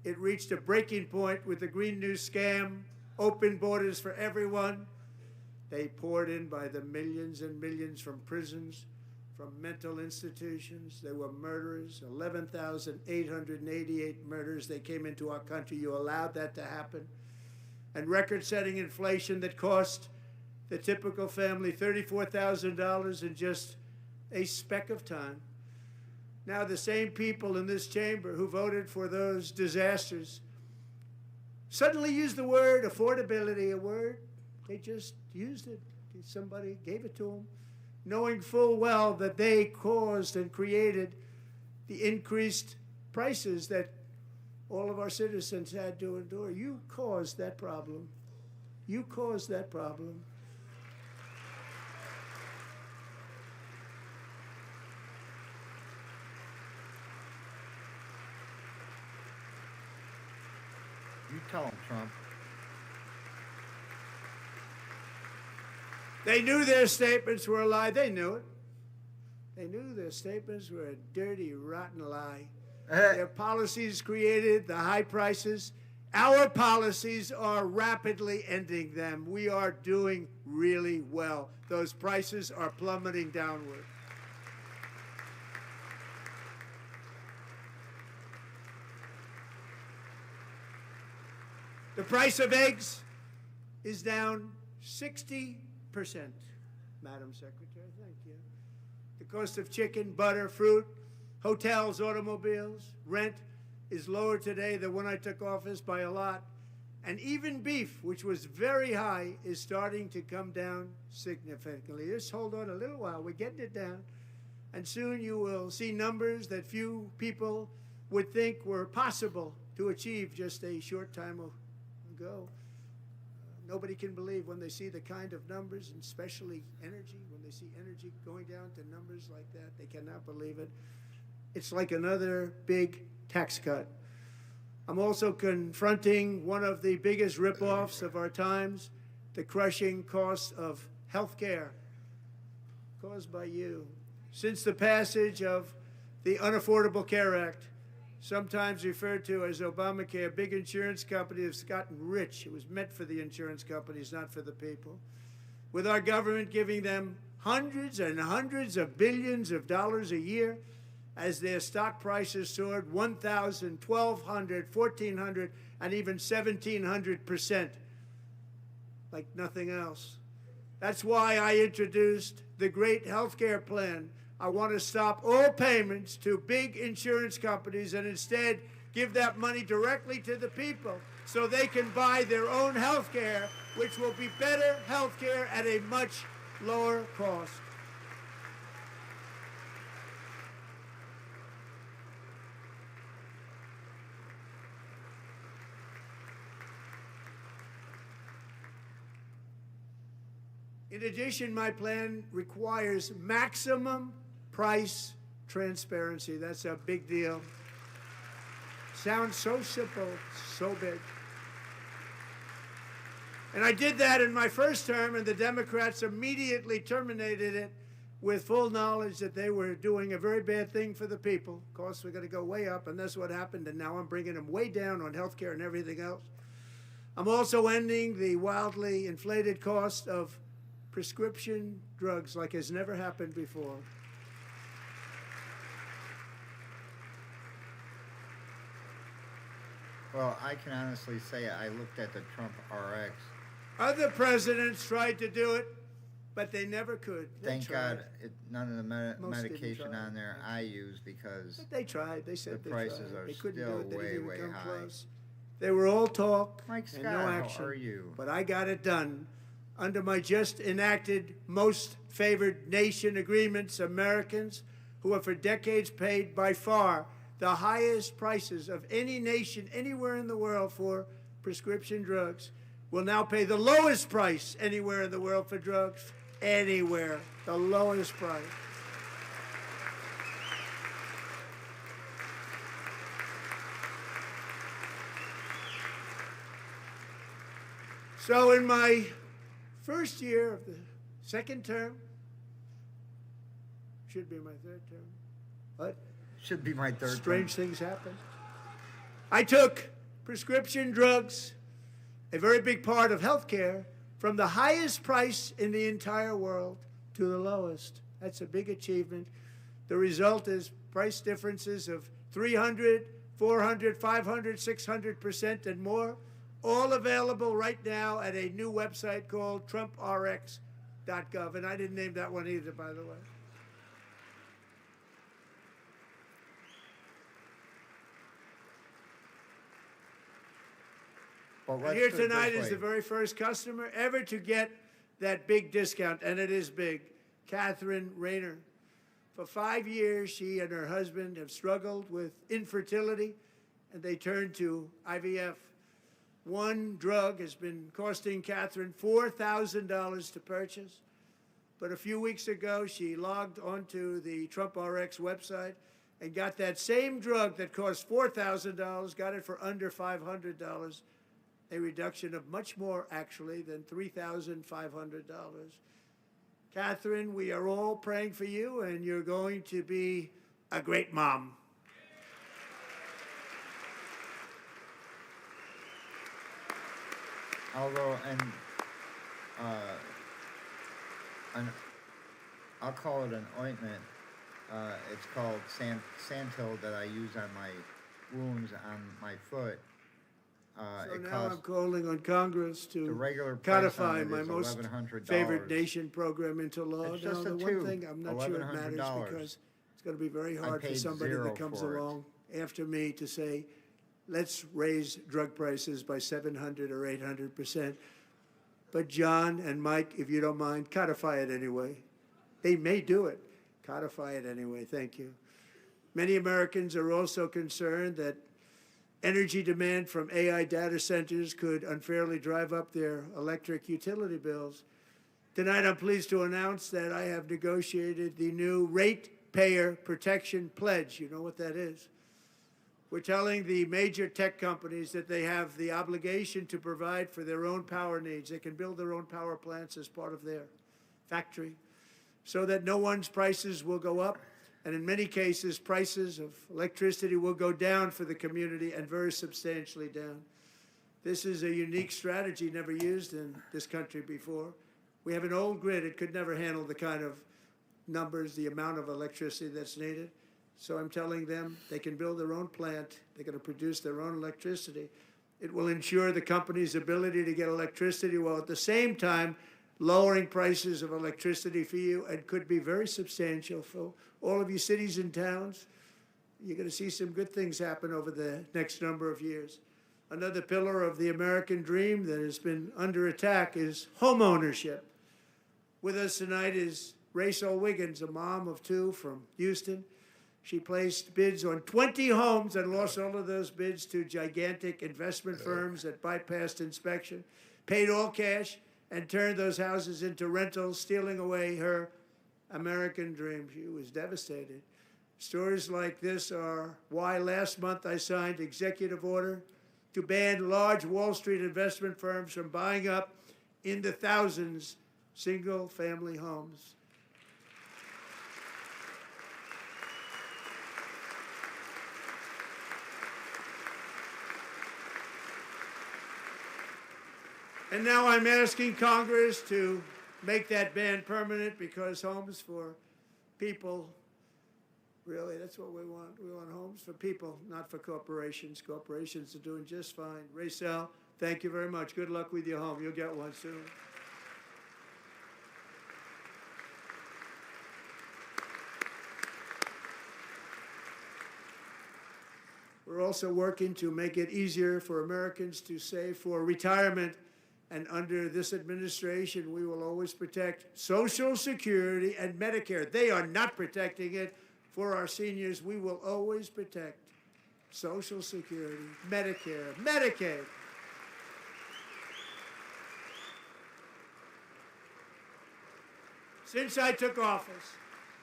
it reached a breaking point with the Green New scam, open borders for everyone. They poured in by the millions and millions from prisons, from mental institutions. There were murderers, 11,888 murders. They came into our country. You allowed that to happen. And record-setting inflation that cost the typical family $34,000 in just a speck of time. Now the same people in this chamber who voted for those disasters suddenly use the word affordability, a word. They just used it. Somebody gave it to them, knowing full well that they caused and created the increased prices that all of our citizens had to endure. You caused that problem. You caused that problem. You tell him, Trump. They knew their statements were a lie. They knew it. They knew their statements were a dirty, rotten lie. Their policies created the high prices. Our policies are rapidly ending them. We are doing really well. Those prices are plummeting downward. The price of eggs is down 60%, Madam Secretary. Thank you. The cost of chicken, butter, fruit, hotels, automobiles, rent is lower today than when I took office by a lot. And even beef, which was very high, is starting to come down significantly. Just hold on a little while. We're getting it down. And soon you will see numbers that few people would think were possible to achieve just a short time ago. Nobody can believe when they see the kind of numbers, and especially energy, when they see energy going down to numbers like that, they cannot believe it. It's like another big tax cut. I'm also confronting one of the biggest ripoffs of our times, the crushing cost of health care caused by you. Since the passage of the Unaffordable Care Act, sometimes referred to as Obamacare, big insurance companies have gotten rich. It was meant for the insurance companies, not for the people. With our government giving them hundreds and hundreds of billions of dollars a year as their stock prices soared 1,000, 1,200, 1,400, and even 1,700%, like nothing else. That's why I introduced the great health care plan. I want to stop all payments to big insurance companies and instead give that money directly to the people so they can buy their own health care, which will be better health care at a much lower cost. In addition, my plan requires maximum price transparency. That's a big deal. Sounds so simple, so big. And I did that in my first term, and the Democrats immediately terminated it with full knowledge that they were doing a very bad thing for the people. Costs were going to go way up, and that's what happened, and now I'm bringing them way down on health care and everything else. I'm also ending the wildly inflated cost of prescription drugs like has never happened before. Well, I can honestly say I looked at the Trump RX. Other presidents tried to do it, but they never could. Thank God none of the Most didn't medication try. on there I use because But they tried. They said the they prices tried. are They couldn't still do it. They way, didn't even way come high. close. They were all talk Mike and Scott, no how action. are you? But I got it done under my just enacted most favored nation agreements. Americans who have for decades paid by far the highest prices of any nation anywhere in the world for prescription drugs will now pay the lowest price anywhere in the world for drugs. Anywhere, the lowest price. So in my first year of the second term, should be my third term. What? Should be my third Strange term. things happen. I took prescription drugs, a very big part of healthcare, from the highest price in the entire world to the lowest. That's a big achievement. The result is price differences of 300, 400, 500, 600% and more, all available right now at a new website called TrumpRx.gov. And I didn't name that one either, by the way. But And let's here put it tonight this is the way. very first customer ever to get that big discount, and it is big, Catherine Rayner. For 5 years, she and her husband have struggled with infertility, and they turned to IVF. One drug has been costing Catherine $4,000 to purchase, but a few weeks ago, she logged onto the Trump RX website and got that same drug that cost $4,000, got it for under $500. A reduction of much more, actually, than $3,500. Catherine, we are all praying for you, and you're going to be a great mom. although, an, I'll call it an ointment. It's called Santil that I use on my wounds on my foot. So It now costs I'm calling on Congress the to regular price codify on it my is most $1,100. favorite nation program into law. It's Now, just a the one tube, thing I'm not sure it matters $1,100. because it's going to be very hard for paid somebody zero that comes for it. along after me to say, let's raise drug prices by 700 or 800%. But John and Mike, if you don't mind, codify it anyway. They may do it. Codify it anyway. Thank you. Many Americans are also concerned that energy demand from AI data centers could unfairly drive up their electric utility bills. Tonight, I'm pleased to announce that I have negotiated the new Ratepayer Protection Pledge. You know what that is? We're telling the major tech companies that they have the obligation to provide for their own power needs. They can build their own power plants as part of their factory so that no one's prices will go up. And in many cases, prices of electricity will go down for the community and very substantially down. This is a unique strategy never used in this country before. We have an old grid. It could never handle the kind of numbers, the amount of electricity that's needed. So I'm telling them they can build their own plant. They're going to produce their own electricity. It will ensure the company's ability to get electricity while at the same time lowering prices of electricity for you, and could be very substantial for all of you cities and towns. You're going to see some good things happen over the next number of years. Another pillar of the American dream that has been under attack is home ownership. With us tonight is Rachel Wiggins, a mom of two from Houston. She placed bids on 20 homes and lost all of those bids to gigantic investment firms that bypassed inspection, paid all cash, and turned those houses into rentals, stealing away her American dream. She was devastated. Stories like this are why last month I signed executive order to ban large Wall Street investment firms from buying up in the thousands single-family homes. And now I'm asking Congress to make that ban permanent, because homes for people, really, that's what we want. We want homes for people, not for corporations. Corporations are doing just fine. Rachel, thank you very much. Good luck with your home. You'll get one soon. We're also working to make it easier for Americans to save for retirement. And under this administration, we will always protect Social Security and Medicare. They are not protecting it for our seniors. We will always protect Social Security, Medicare, Medicaid. Since I took office,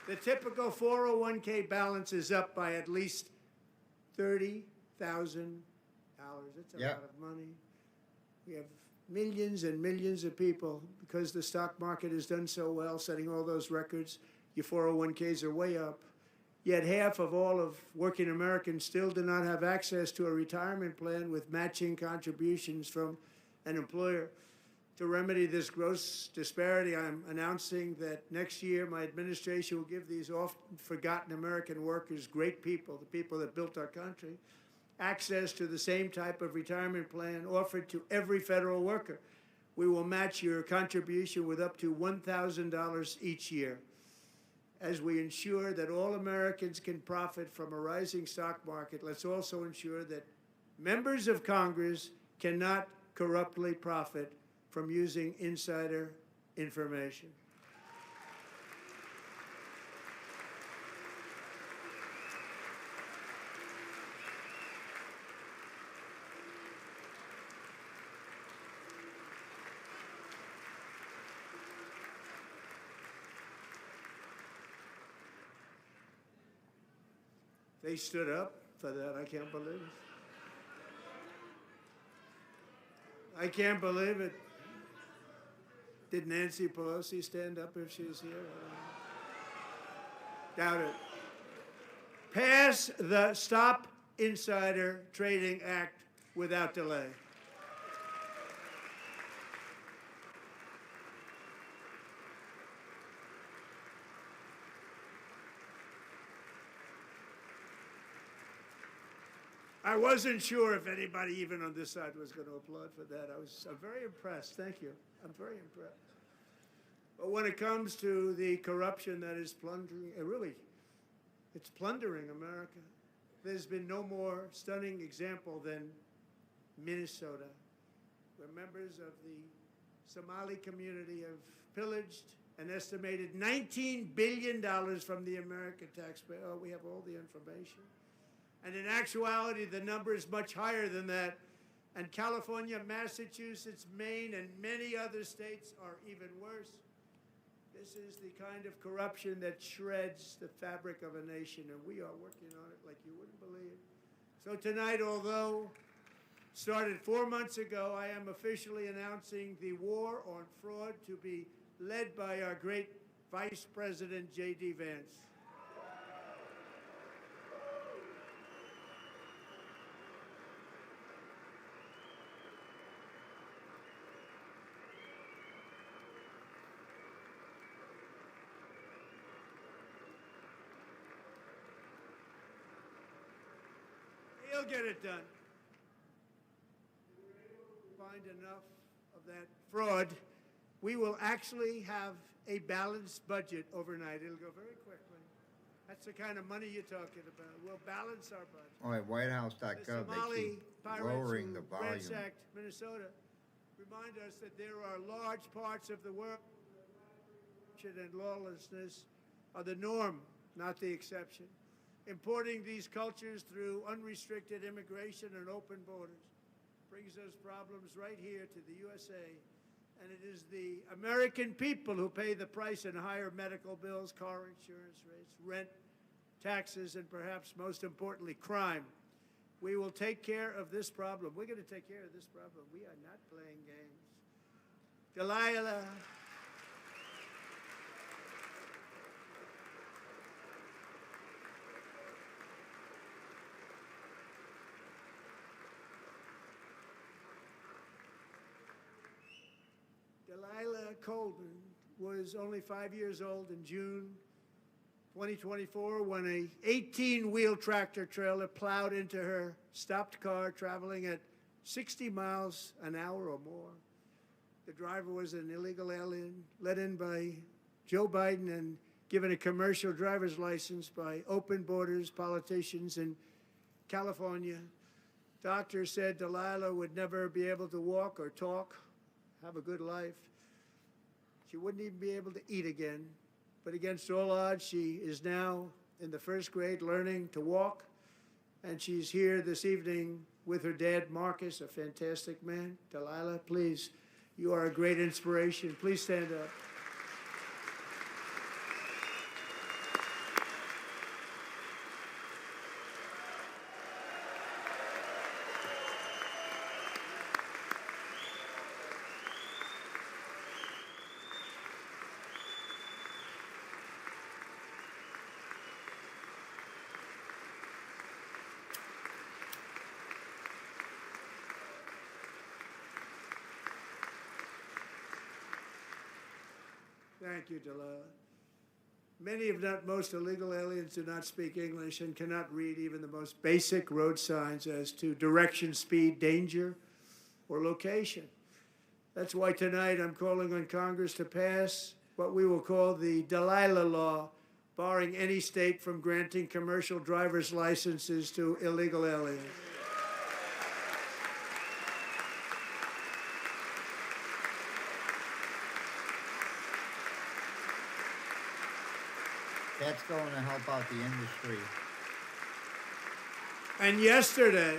the typical 401k balance is up by at least $30,000. That's a lot of money. We have millions and millions of people, because the stock market has done so well, setting all those records. Your 401ks are way up. Yet half of all of working Americans still do not have access to a retirement plan with matching contributions from an employer. To remedy this gross disparity, I'm announcing that next year my administration will give these often forgotten American workers, great people, the people that built our country, access to the same type of retirement plan offered to every federal worker. We will match your contribution with up to $1,000 each year. As we ensure that all Americans can profit from a rising stock market, let's also ensure that members of Congress cannot corruptly profit from using insider information. They stood up for that. I can't believe it. I can't believe it. Did Nancy Pelosi stand up if she was here? Doubt it. Pass the Stop Insider Trading Act without delay. I wasn't sure if anybody even on this side was going to applaud for that. I'm very impressed. Thank you. I'm very impressed. But when it comes to the corruption that is plundering, it's plundering America. There's been no more stunning example than Minnesota, where members of the Somali community have pillaged an estimated $19 billion from the American taxpayer. Oh, we have all the information. And in actuality, the number is much higher than that. And California, Massachusetts, Maine, and many other states are even worse. This is the kind of corruption that shreds the fabric of a nation, and we are working on it like you wouldn't believe. So tonight, although started 4 months ago, I am officially announcing the war on fraud to be led by our great Vice President, J.D. Vance. He'll get it done. Find enough of that fraud, we will actually have a balanced budget overnight. It'll go very quickly. That's the kind of money you're talking about. We'll balance our budget. Oh, at WhiteHouse.gov, The Somali they keep pirates lowering who the volume. ransacked Minnesota remind us that there are large parts of the world and lawlessness are the norm, not the exception. Importing these cultures through unrestricted immigration and open borders brings those problems right here to the USA. And it is the American people who pay the price in higher medical bills, car insurance rates, rent, taxes, and perhaps most importantly, crime. We will take care of this problem. We're going to take care of this problem. We are not playing games. Delilah. Delilah Colvin was only 5 years old in June 2024 when a 18-wheel tractor trailer plowed into her stopped car traveling at 60 miles an hour or more. The driver was an illegal alien let in by Joe Biden and given a commercial driver's license by open borders politicians in California. Doctors said Delilah would never be able to walk or talk, have a good life. She wouldn't even be able to eat again. But against all odds, she is now in the first grade learning to walk. And she's here this evening with her dad, Marcus, a fantastic man. Delilah, please, you are a great inspiration. Please stand up. Thank you, Delilah. Many, if not most, illegal aliens do not speak English and cannot read even the most basic road signs as to direction, speed, danger, or location. That's why tonight I'm calling on Congress to pass what we will call the Delilah Law, barring any state from granting commercial driver's licenses to illegal aliens. That's going to help out the industry. And yesterday,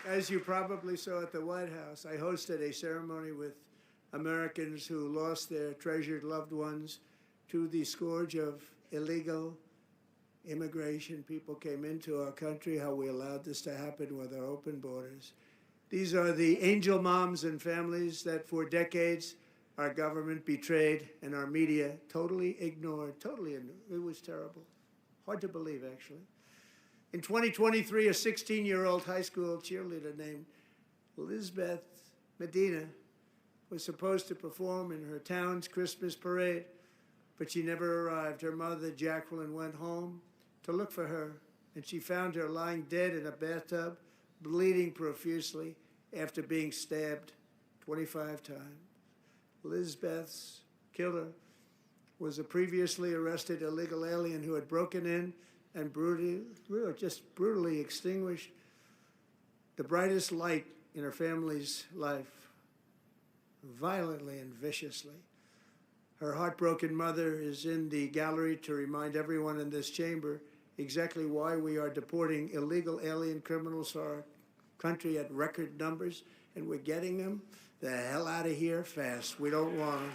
as you probably saw at the White House, I hosted a ceremony with Americans who lost their treasured loved ones to the scourge of illegal immigration. People came into our country, how we allowed this to happen with our open borders. These are the angel moms and families that for decades our government betrayed and our media totally ignored. It was terrible. Hard to believe, actually. In 2023, a 16-year-old high school cheerleader named Elizabeth Medina was supposed to perform in her town's Christmas parade, but she never arrived. Her mother, Jacqueline, went home to look for her, and she found her lying dead in a bathtub bleeding profusely after being stabbed 25 times. Lizbeth's killer was a previously arrested illegal alien who had broken in and brutally extinguished the brightest light in her family's life, violently and viciously. Her heartbroken mother is in the gallery to remind everyone in this chamber exactly why we are deporting illegal alien criminals to our country at record numbers, and we're getting them the hell out of here fast. We don't want them.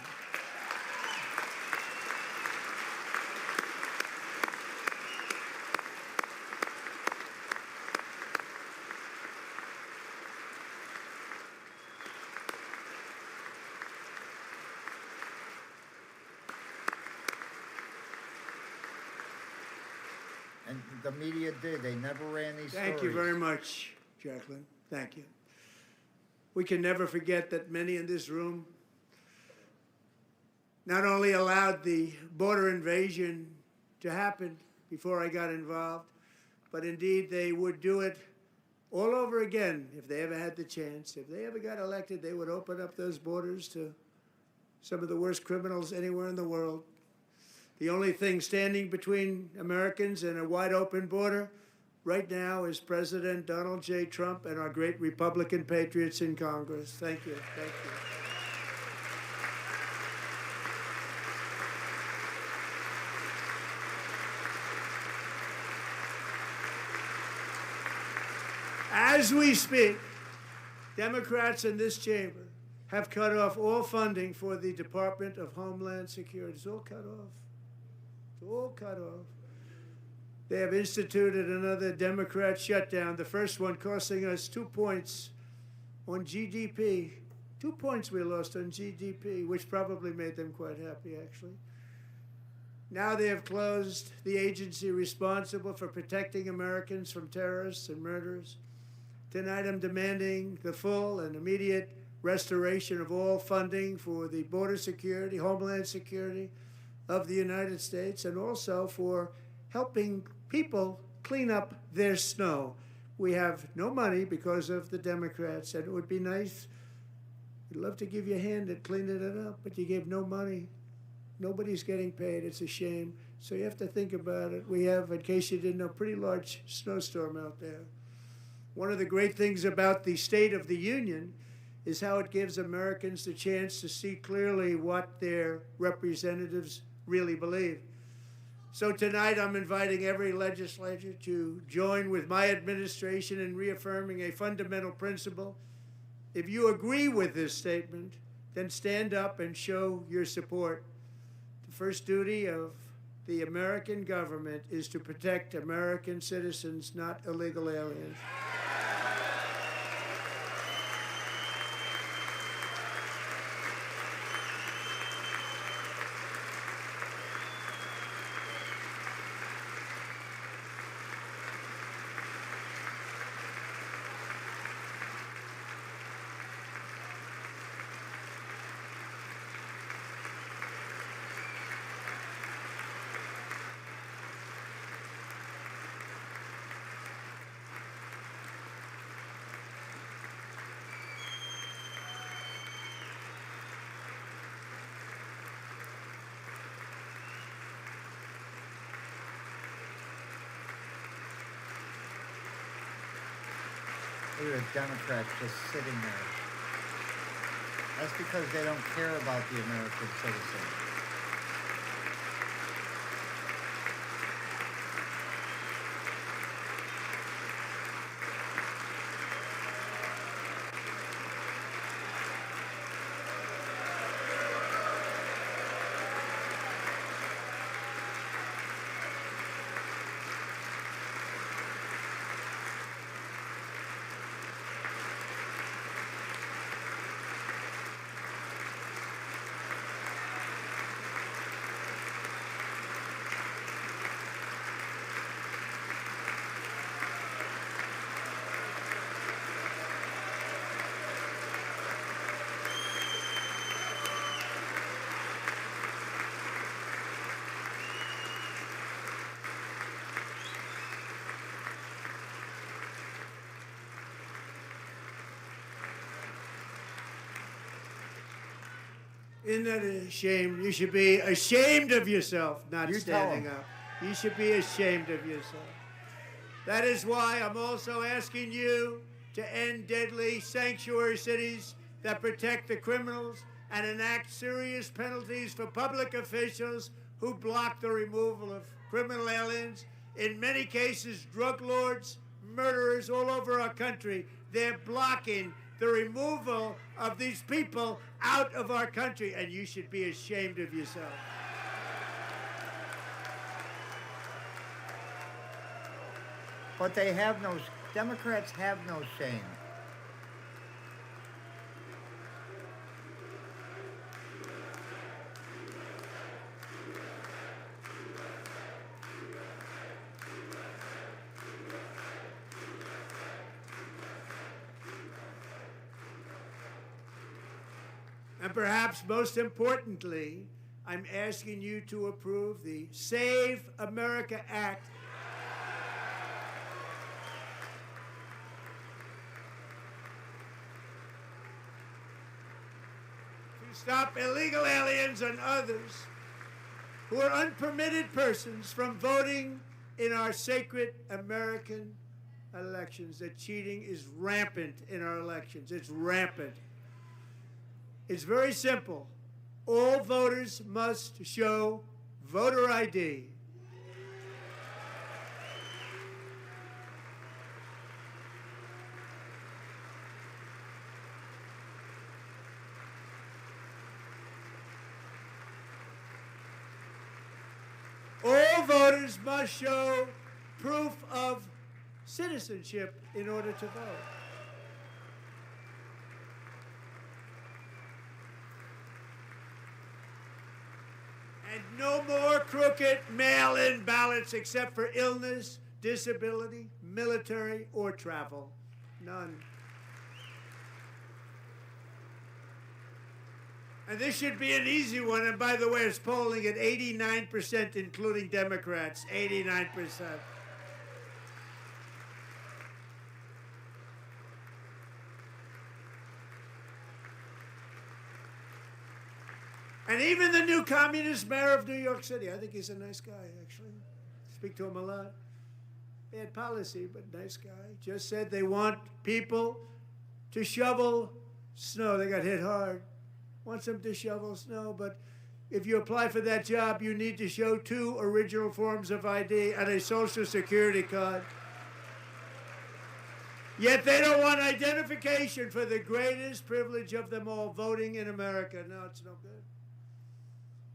And the media did. They never ran these stories. Thank you very much, Jacqueline. Thank you. We can never forget that many in this room not only allowed the border invasion to happen before I got involved, but indeed they would do it all over again if they ever had the chance. If they ever got elected, they would open up those borders to some of the worst criminals anywhere in the world. The only thing standing between Americans and a wide open border right now is President Donald J. Trump and our great Republican patriots in Congress. Thank you. Thank you. As we speak, Democrats in this chamber have cut off all funding for the Department of Homeland Security. It's all cut off. It's all cut off. They have instituted another Democrat shutdown, the first one costing us 2 points on GDP. 2 points we lost on GDP, which probably made them quite happy, actually. Now they have closed the agency responsible for protecting Americans from terrorists and murderers. Tonight I'm demanding the full and immediate restoration of all funding for the border security, Homeland Security of the United States, and also for helping people clean up their snow. We have no money because of the Democrats, and it would be nice. We'd love to give you a hand at cleaning it up, but you gave no money. Nobody's getting paid. It's a shame. So you have to think about it. We have, in case you didn't know, a pretty large snowstorm out there. One of the great things about the State of the Union is how it gives Americans the chance to see clearly what their representatives really believe. So tonight I'm inviting every legislator to join with my administration in reaffirming a fundamental principle. If you agree with this statement, then stand up and show your support. The first duty of the American government is to protect American citizens, not illegal aliens. Look at the Democrats just sitting there. That's because they don't care about the American citizen. Isn't that a shame? You should be ashamed of yourself, not You tell standing 'em. up. You should be ashamed of yourself. That is why I'm also asking you to end deadly sanctuary cities that protect the criminals and enact serious penalties for public officials who block the removal of criminal aliens. In many cases, drug lords, murderers all over our country, they're blocking the removal of these people out of our country, and you should be ashamed of yourself. But they have no, Democrats have no shame. And perhaps most importantly, I'm asking you to approve the Save America Act. To stop illegal aliens and others who are unpermitted persons from voting in our sacred American elections. That cheating is rampant in our elections. It's rampant. It's very simple. All voters must show voter ID. All voters must show proof of citizenship in order to vote. And no more crooked mail-in ballots except for illness, disability, military, or travel. None. And this should be an easy one. And by the way, it's polling at 89%, including Democrats. 89%. And even the new communist mayor of New York City, I think he's a nice guy, actually. Speak to him a lot. Bad policy, but nice guy. Just said they want people to shovel snow. They got hit hard. Wants them to shovel snow, but if you apply for that job, you need to show 2 original forms of ID and a Social Security card. Yet they don't want identification for the greatest privilege of them all, voting in America. No, it's no good.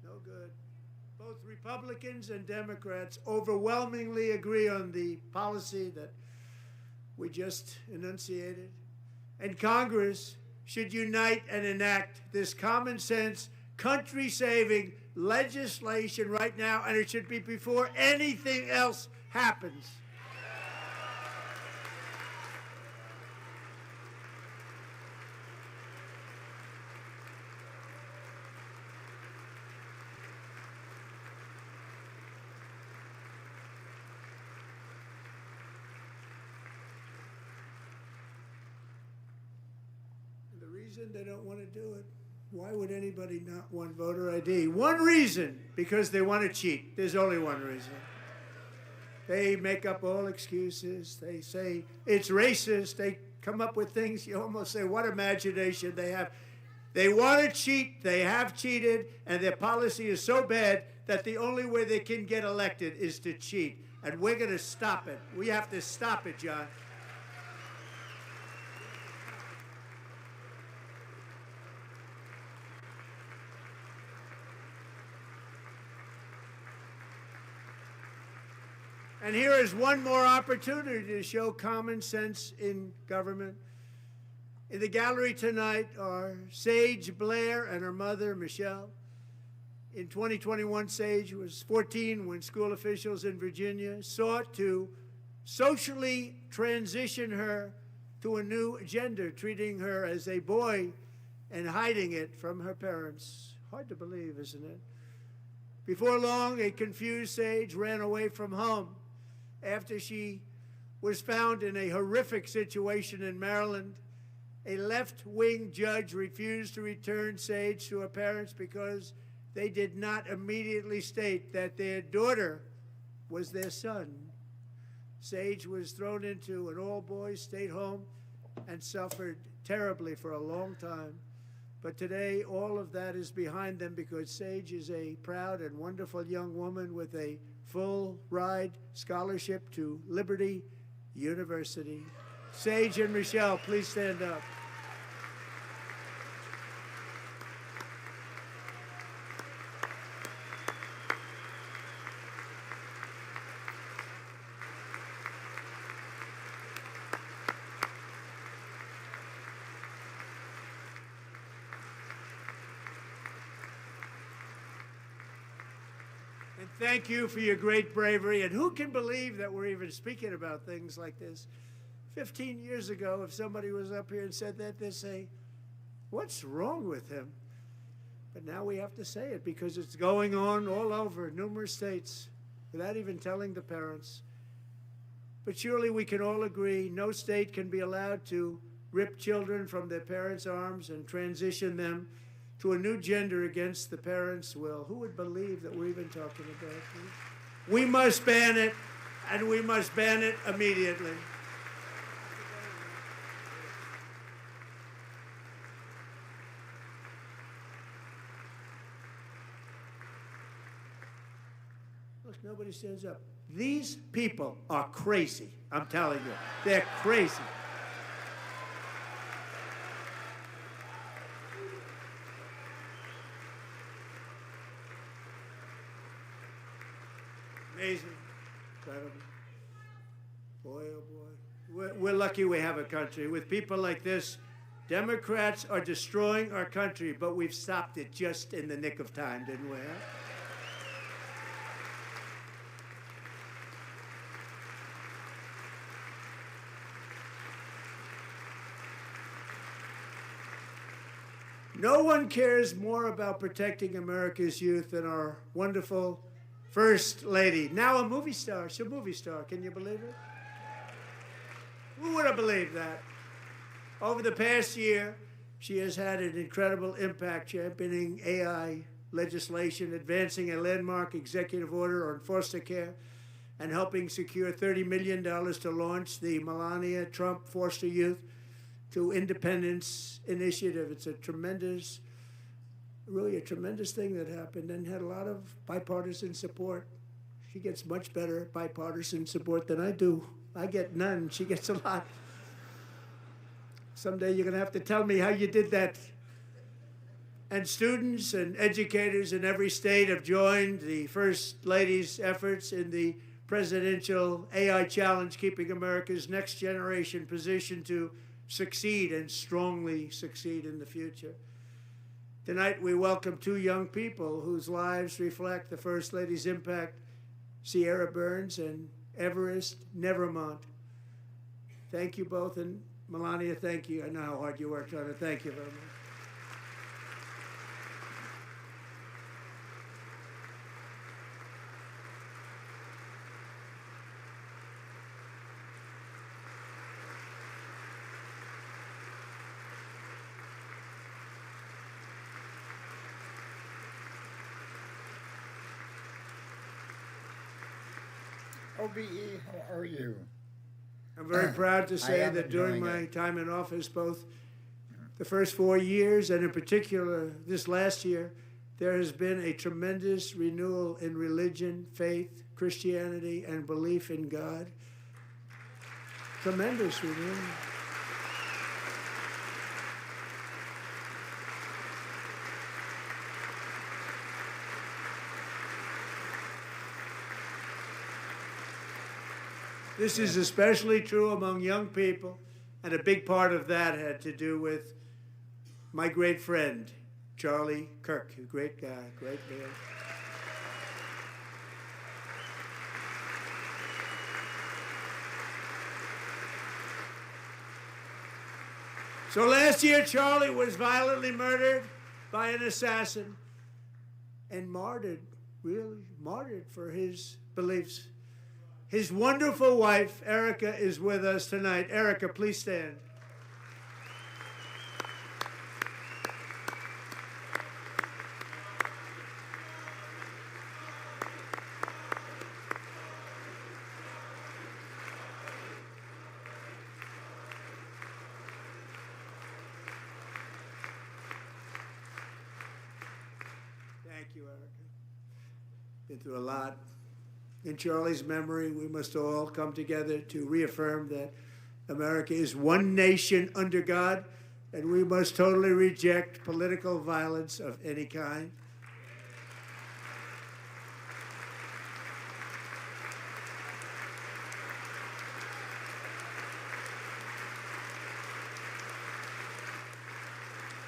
No good. Both Republicans and Democrats overwhelmingly agree on the policy that we just enunciated. And Congress should unite and enact this common sense, country-saving legislation right now, and it should be before anything else happens. They don't want to do it. Why would anybody not want voter ID? One reason, because they want to cheat. There's only one reason. They make up all excuses. They say it's racist. They come up with things you almost say, what imagination they have. They want to cheat. They have cheated, and their policy is so bad that the only way they can get elected is to cheat. And we're going to stop it. We have to stop it, John. And here is one more opportunity to show common sense in government. In the gallery tonight are Sage Blair and her mother, Michelle. In 2021, Sage was 14 when school officials in Virginia sought to socially transition her to a new gender, treating her as a boy and hiding it from her parents. Hard to believe, isn't it? Before long, a confused Sage ran away from home after she was found in a horrific situation in Maryland A left-wing judge refused to return Sage to her parents because they did not immediately state that their daughter was their son. Sage was thrown into an all-boys state home and suffered terribly for a long time. But today, all of that is behind them because Sage is a proud and wonderful young woman with a full-ride scholarship to Liberty University. Sage and Michelle, please stand up. And thank you for your great bravery. And who can believe that we're even speaking about things like this? 15 years ago, if somebody was up here and said that, they'd say, what's wrong with him? But now we have to say it because it's going on all over numerous states without even telling the parents. But surely we can all agree no state can be allowed to rip children from their parents' arms and transition them to a new gender against the parents' will. Who would believe that we're even talking about this? We must ban it, and we must ban it immediately. Look, nobody stands up. These people are crazy, I'm telling you. They're crazy. Amazing. Incredible. Boy, oh boy. We're lucky we have a country. With people like this, Democrats are destroying our country, but we've stopped it just in the nick of time, didn't we? Huh? No one cares more about protecting America's youth than our wonderful First Lady, now a movie star. She's a movie star. Can you believe it? Who would have believed that? Over the past year, she has had an incredible impact championing AI legislation, advancing a landmark executive order on foster care, and helping secure $30 million to launch the Melania Trump Foster Youth to Independence Initiative. It's a tremendous, really a tremendous thing that happened and had a lot of bipartisan support. She gets much better bipartisan support than I do. I get none. She gets a lot. Someday you're going to have to tell me how you did that. And students and educators in every state have joined the First Lady's efforts in the presidential AI challenge, keeping America's next generation positioned to succeed and strongly succeed in the future. Tonight we welcome two young people whose lives reflect the First Lady's impact, Sierra Burns and Everest Nevermont. Thank you both, and Melania, thank you. I know how hard you worked on it. Thank you very much. OBE, how are you? I'm very proud to say am that during enjoying my it. time in office, both the first 4 years and in particular this last year, there has been a tremendous renewal in religion, faith, Christianity, and belief in God. Tremendous renewal. This is especially true among young people, and a big part of that had to do with my great friend, Charlie Kirk, a great guy, great man. So last year, Charlie was violently murdered by an assassin and martyred, really martyred for his beliefs. His wonderful wife, Erica, is with us tonight. Erica, please stand. you, Erica. Been through a lot. In Charlie's memory, we must all come together to reaffirm that America is one nation under God, and we must totally reject political violence of any kind.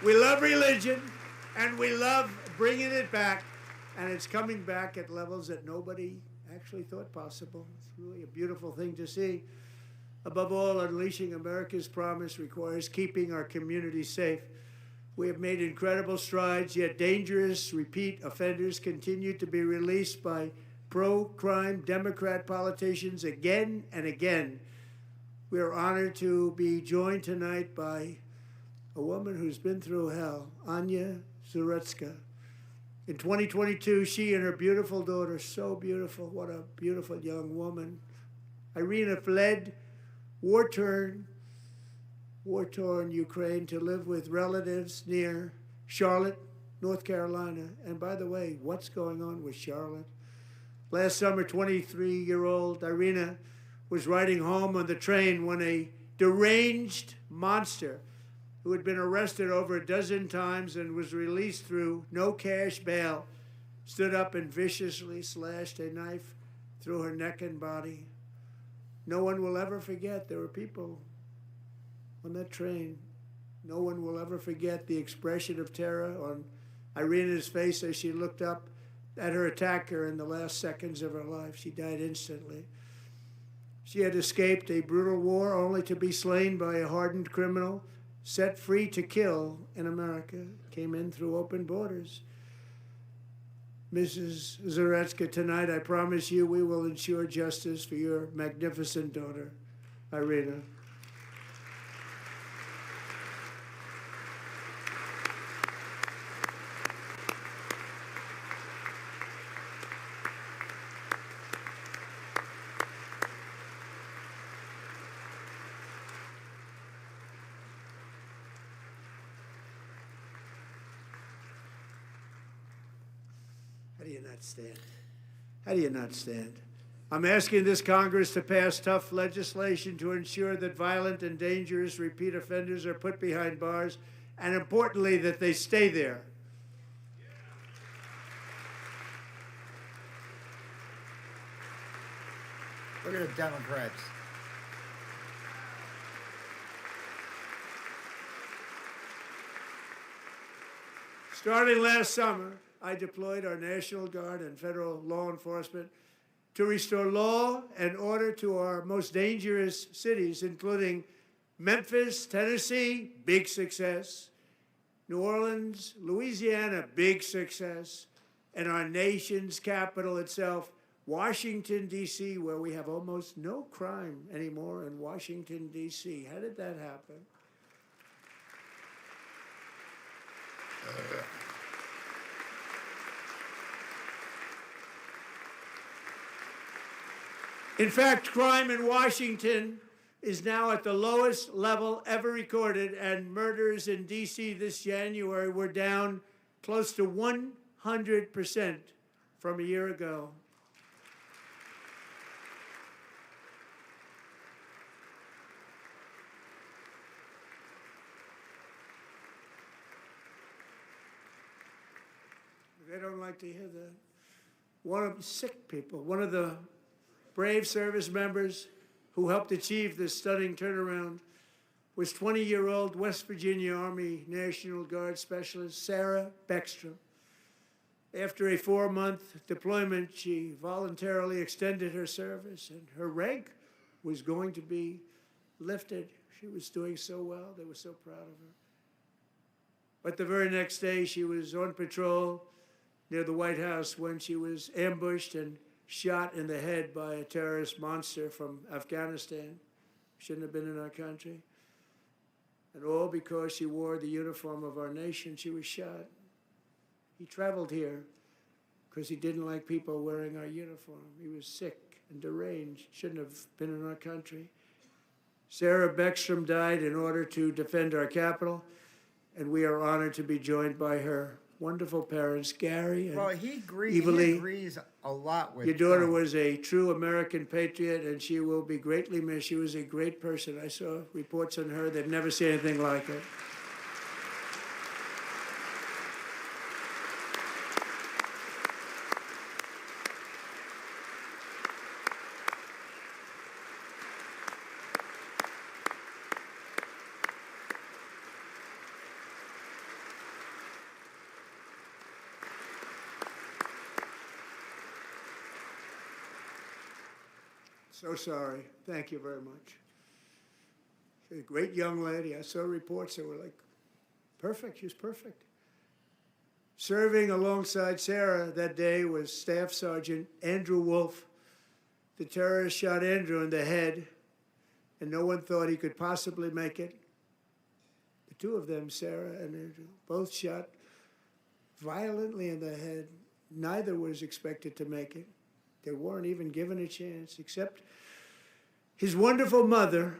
We love religion, and we love bringing it back, and it's coming back at levels that nobody actually thought possible. It's really a beautiful thing to see. Above all, unleashing America's promise requires keeping our communities safe. We have made incredible strides, yet dangerous repeat offenders continue to be released by pro-crime Democrat politicians again and again. We are honored to be joined tonight by a woman who's been through hell, Anya Zarutska. In 2022, she and her beautiful daughter, so beautiful, what a beautiful young woman, Irina, fled war-torn Ukraine to live with relatives near Charlotte, North Carolina. And by the way, what's going on with Charlotte? Last summer, 23-year-old Irina was riding home on the train when a deranged monster who had been arrested over a dozen times and was released through no cash bail, stood up and viciously slashed a knife through her neck and body. No one will ever forget there were people on that train. No one will ever forget the expression of terror on Irina's face as she looked up at her attacker in the last seconds of her life. She died instantly. She had escaped a brutal war only to be slain by a hardened criminal set free to kill in America, came in through open borders. Mrs. Zarutska, tonight I promise you we will ensure justice for your magnificent daughter, Irina. How do you not stand? How do you not stand? I'm asking this Congress to pass tough legislation to ensure that violent and dangerous repeat offenders are put behind bars, and importantly, that they stay there. Look at the Democrats. Starting last summer, I deployed our National Guard and federal law enforcement to restore law and order to our most dangerous cities, including Memphis, Tennessee, big success, New Orleans, Louisiana, big success, and our nation's capital itself, Washington, D.C., where we have almost no crime anymore in Washington, D.C. How did that happen? In fact, crime in Washington is now at the lowest level ever recorded, and murders in D.C. this January were down close to 100% from a year ago. They don't like to hear that. One of the sick people, one of the brave service members who helped achieve this stunning turnaround was 20-year-old West Virginia Army National Guard Specialist Sarah Beckstrom. After a 4-month deployment, she voluntarily extended her service, and her rank was going to be lifted. She was doing so well. They were so proud of her. But the very next day, she was on patrol near the White House when she was ambushed and shot in the head by a terrorist monster from Afghanistan. Shouldn't have been in our country. And all because she wore the uniform of our nation. She was shot. He traveled here because he didn't like people wearing our uniform. He was sick and deranged. Shouldn't have been in our country. Sarah Beckstrom died in order to defend our capital, and we are honored to be joined by her wonderful parents, Gary Well, and he Evilly. agrees a lot with Your daughter Trump. was a true American patriot, and she will be greatly missed. She was a great person. I saw reports on her. They've never seen anything like it. So sorry. Thank you very much. She's a great young lady. I saw reports that were like, perfect. She was perfect. Serving alongside Sarah that day was Staff Sergeant Andrew Wolf. The terrorist shot Andrew in the head, and no one thought he could possibly make it. The two of them, Sarah and Andrew, both shot violently in the head. Neither was expected to make it. They weren't even given a chance, except his wonderful mother,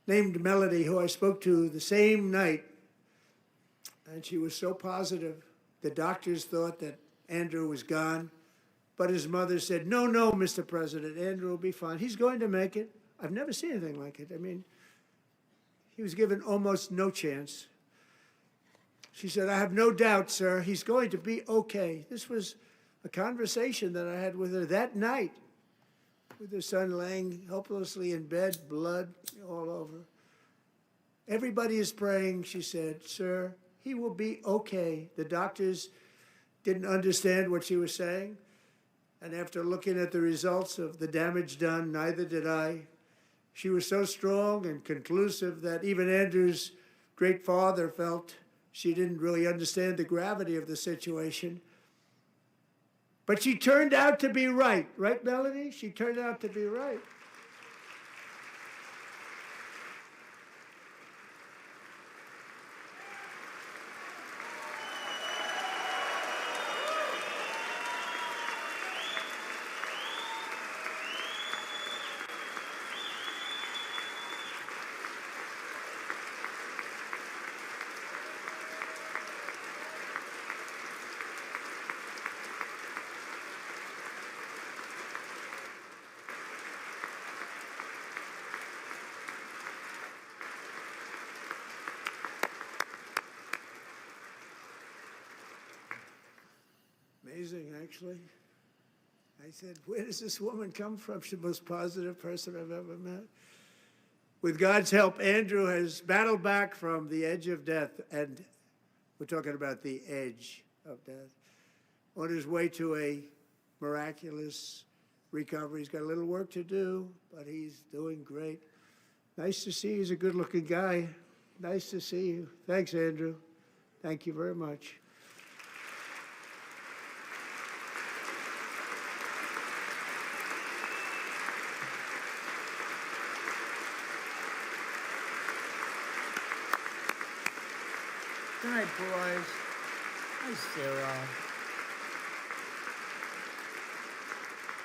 named Melody, who I spoke to the same night. And she was so positive. The doctors thought that Andrew was gone. But his mother said, no, no, Mr. President, Andrew will be fine. He's going to make it. I've never seen anything like it. I mean, he was given almost no chance. She said, I have no doubt, sir, he's going to be okay. This was a conversation that I had with her that night, with her son laying helplessly in bed, blood all over. Everybody is praying, she said, sir, he will be okay. The doctors didn't understand what she was saying. And after looking at the results of the damage done, neither did I. She was so strong and conclusive that even Andrew's great father felt she didn't really understand the gravity of the situation. But she turned out to be right. Right, Melody? She turned out to be right. Amazing, actually. I said, where does this woman come from? She's the most positive person I've ever met. With God's help, Andrew has battled back from the edge of death, and we're talking about the edge of death, on his way to a miraculous recovery. He's got a little work to do, but he's doing great. Nice to see you. He's a good-looking guy. Nice to see you. Thanks, Andrew. Thank you very much. Good night, boys. Hi, Sarah.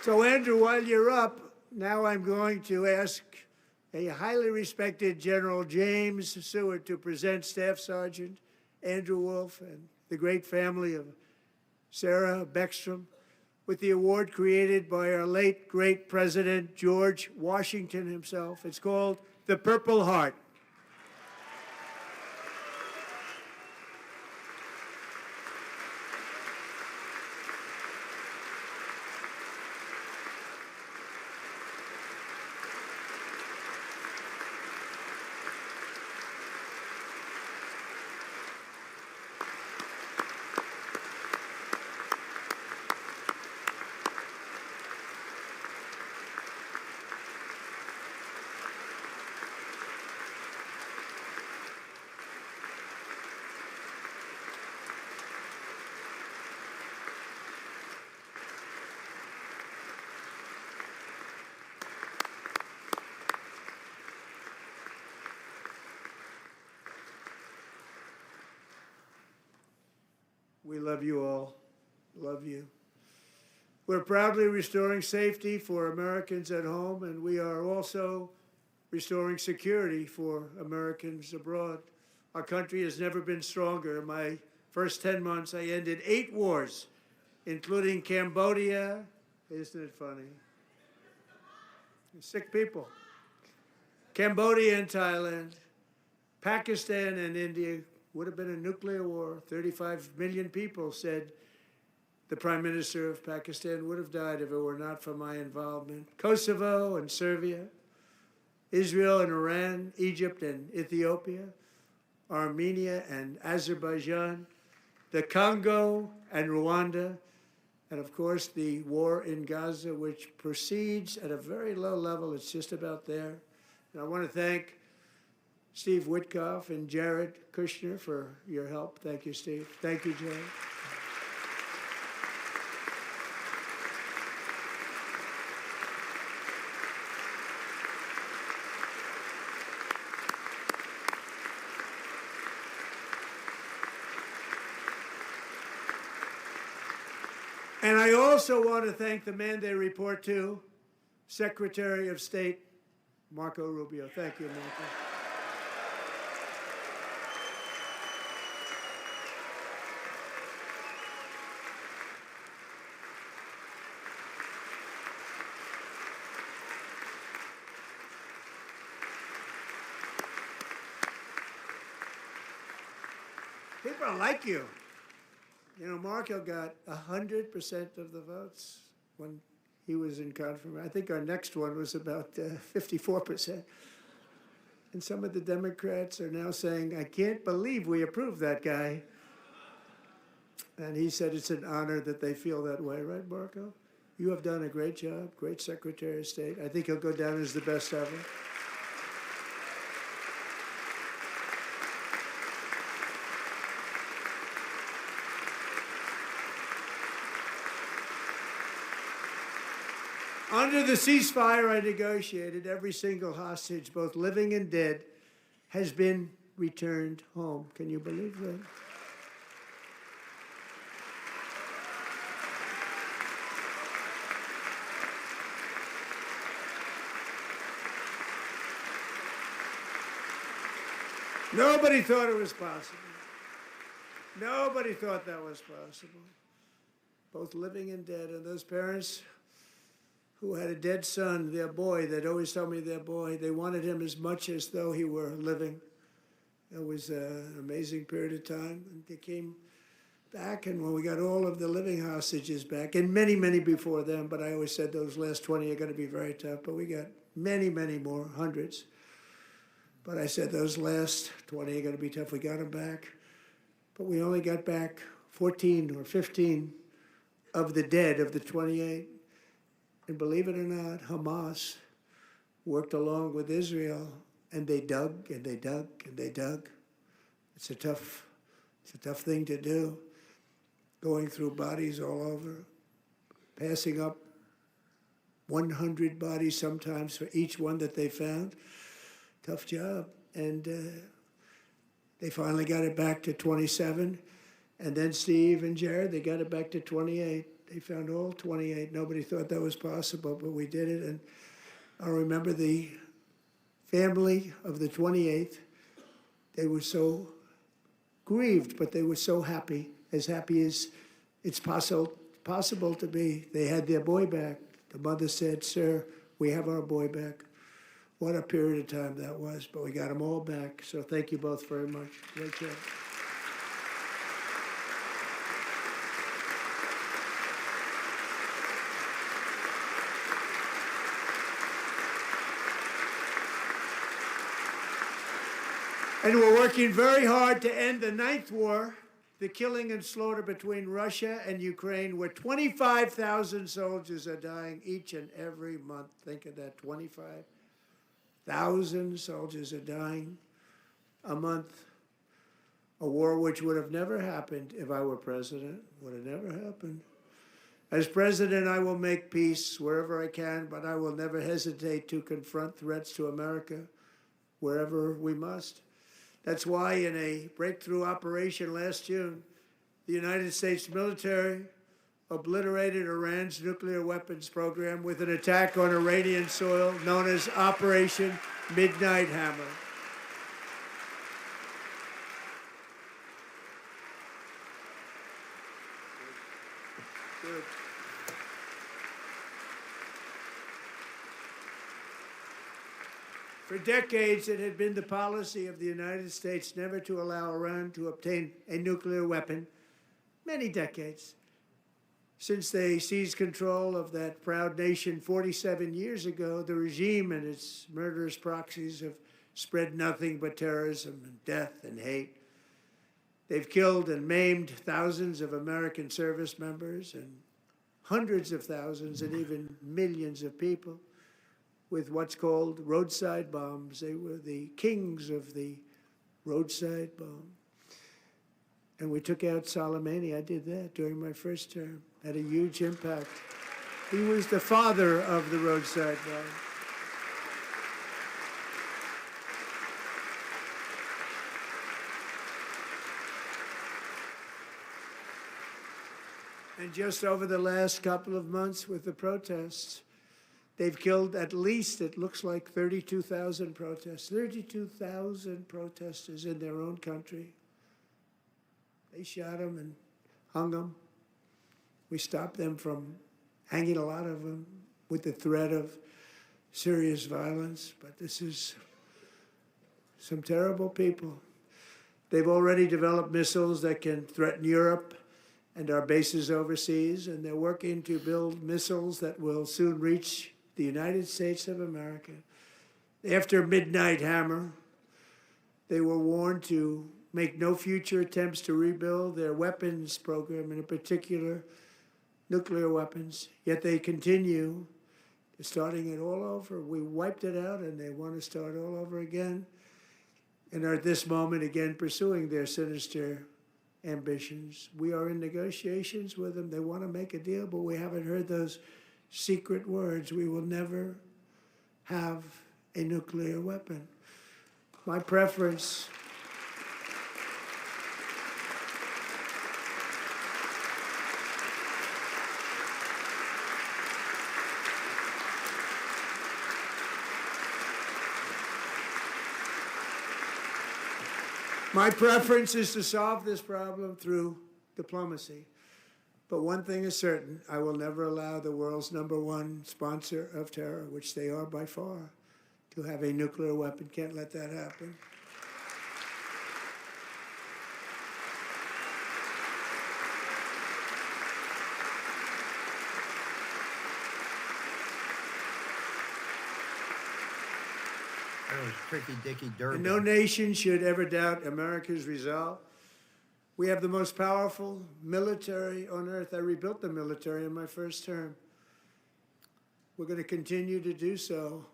So, Andrew, while you're up, now I'm going to ask a highly respected General James Seward to present Staff Sergeant Andrew Wolf and the great family of Sarah Beckstrom with the award created by our late, great President George Washington himself. It's called the Purple Heart. We love you all. Love you. We're proudly restoring safety for Americans at home, and we are also restoring security for Americans abroad. Our country has never been stronger. My first 10 months, I ended 8 wars, including Cambodia. Isn't it funny? Sick people. Cambodia and Thailand, Pakistan and India. Would have been a nuclear war. 35 million people, said the Prime Minister of Pakistan, would have died if it were not for my involvement. Kosovo and Serbia, Israel and Iran, Egypt and Ethiopia, Armenia and Azerbaijan, the Congo and Rwanda, and of course the war in Gaza, which proceeds at a very low level. It's just about there. And I want to thank Steve Witkoff and Jared Kushner for your help. Thank you, Steve. Thank you, Jared. And I also want to thank the man they report to, Secretary of State Marco Rubio. Thank you, Marco. People like you. You know, Marco got 100% of the votes when he was in confirmation. I think our next one was about 54%. And some of the Democrats are now saying, I can't believe we approved that guy. And he said it's an honor that they feel that way, right, Marco? You have done a great job, great Secretary of State. I think he'll go down as the best ever. Under the ceasefire I negotiated, every single hostage, both living and dead, has been returned home. Can you believe that? Nobody thought it was possible. Nobody thought that was possible. Both living and dead. And those parents who had a dead son, their boy, they'd always tell me their boy, they wanted him as much as though he were living. It was an amazing period of time. And they came back, and when we got all of the living hostages back, and many, many before them, but I always said those last 20 are going to be very tough, but we got many, many more, hundreds. But I said those last 20 are going to be tough. We got them back. But we only got back 14 or 15 of the dead of the 28. And believe it or not, Hamas worked along with Israel, and they dug and they dug and they dug. It's a tough thing to do, going through bodies all over, passing up 100 bodies sometimes for each one that they found. Tough job. And they finally got it back to 27. And then Steve and Jared, they got it back to 28. They found all 28. Nobody thought that was possible, but we did it. And I remember the family of the 28th. They were so grieved, but they were so happy as it's possible to be. They had their boy back. The mother said, "Sir, we have our boy back." What a period of time that was, but we got them all back. So thank you both very much. Great job. And we're working very hard to end the 9th war, the killing and slaughter between Russia and Ukraine, where 25,000 soldiers are dying each and every month. Think of that, 25,000 soldiers are dying a month. A war which would have never happened if I were president, would have never happened. As president, I will make peace wherever I can, but I will never hesitate to confront threats to America wherever we must. That's why in a breakthrough operation last June, the United States military obliterated Iran's nuclear weapons program with an attack on Iranian soil known as Operation Midnight Hammer. Good. For decades, it had been the policy of the United States never to allow Iran to obtain a nuclear weapon. Many decades. Since they seized control of that proud nation 47 years ago, the regime and its murderous proxies have spread nothing but terrorism and death and hate. They've killed and maimed thousands of American service members and hundreds of thousands and even millions of people with what's called roadside bombs. They were the kings of the roadside bomb. And we took out Soleimani. I did that during my first term. Had a huge impact. He was the father of the roadside bomb. And just over the last couple of months with the protests, they've killed at least, it looks like 32,000 protests, 32,000 protesters in their own country. They shot them and hung them. We stopped them from hanging a lot of them with the threat of serious violence. But this is some terrible people. They've already developed missiles that can threaten Europe and our bases overseas, and they're working to build missiles that will soon reach the United States of America. After Midnight Hammer, they were warned to make no future attempts to rebuild their weapons program, and in particular, nuclear weapons. Yet they continue, starting it all over. We wiped it out, and they want to start all over again, and are at this moment again pursuing their sinister ambitions. We are in negotiations with them. They want to make a deal, but we haven't heard those secret words. We will never have a nuclear weapon. My preference is to solve this problem through diplomacy. But one thing is certain, I will never allow the world's #1 sponsor of terror, which they are by far, to have a nuclear weapon. Can't let that happen. That was Tricky Dicky Durbin. And no nation should ever doubt America's resolve. We have the most powerful military on earth. I rebuilt the military in my first term. We're going to continue to do so.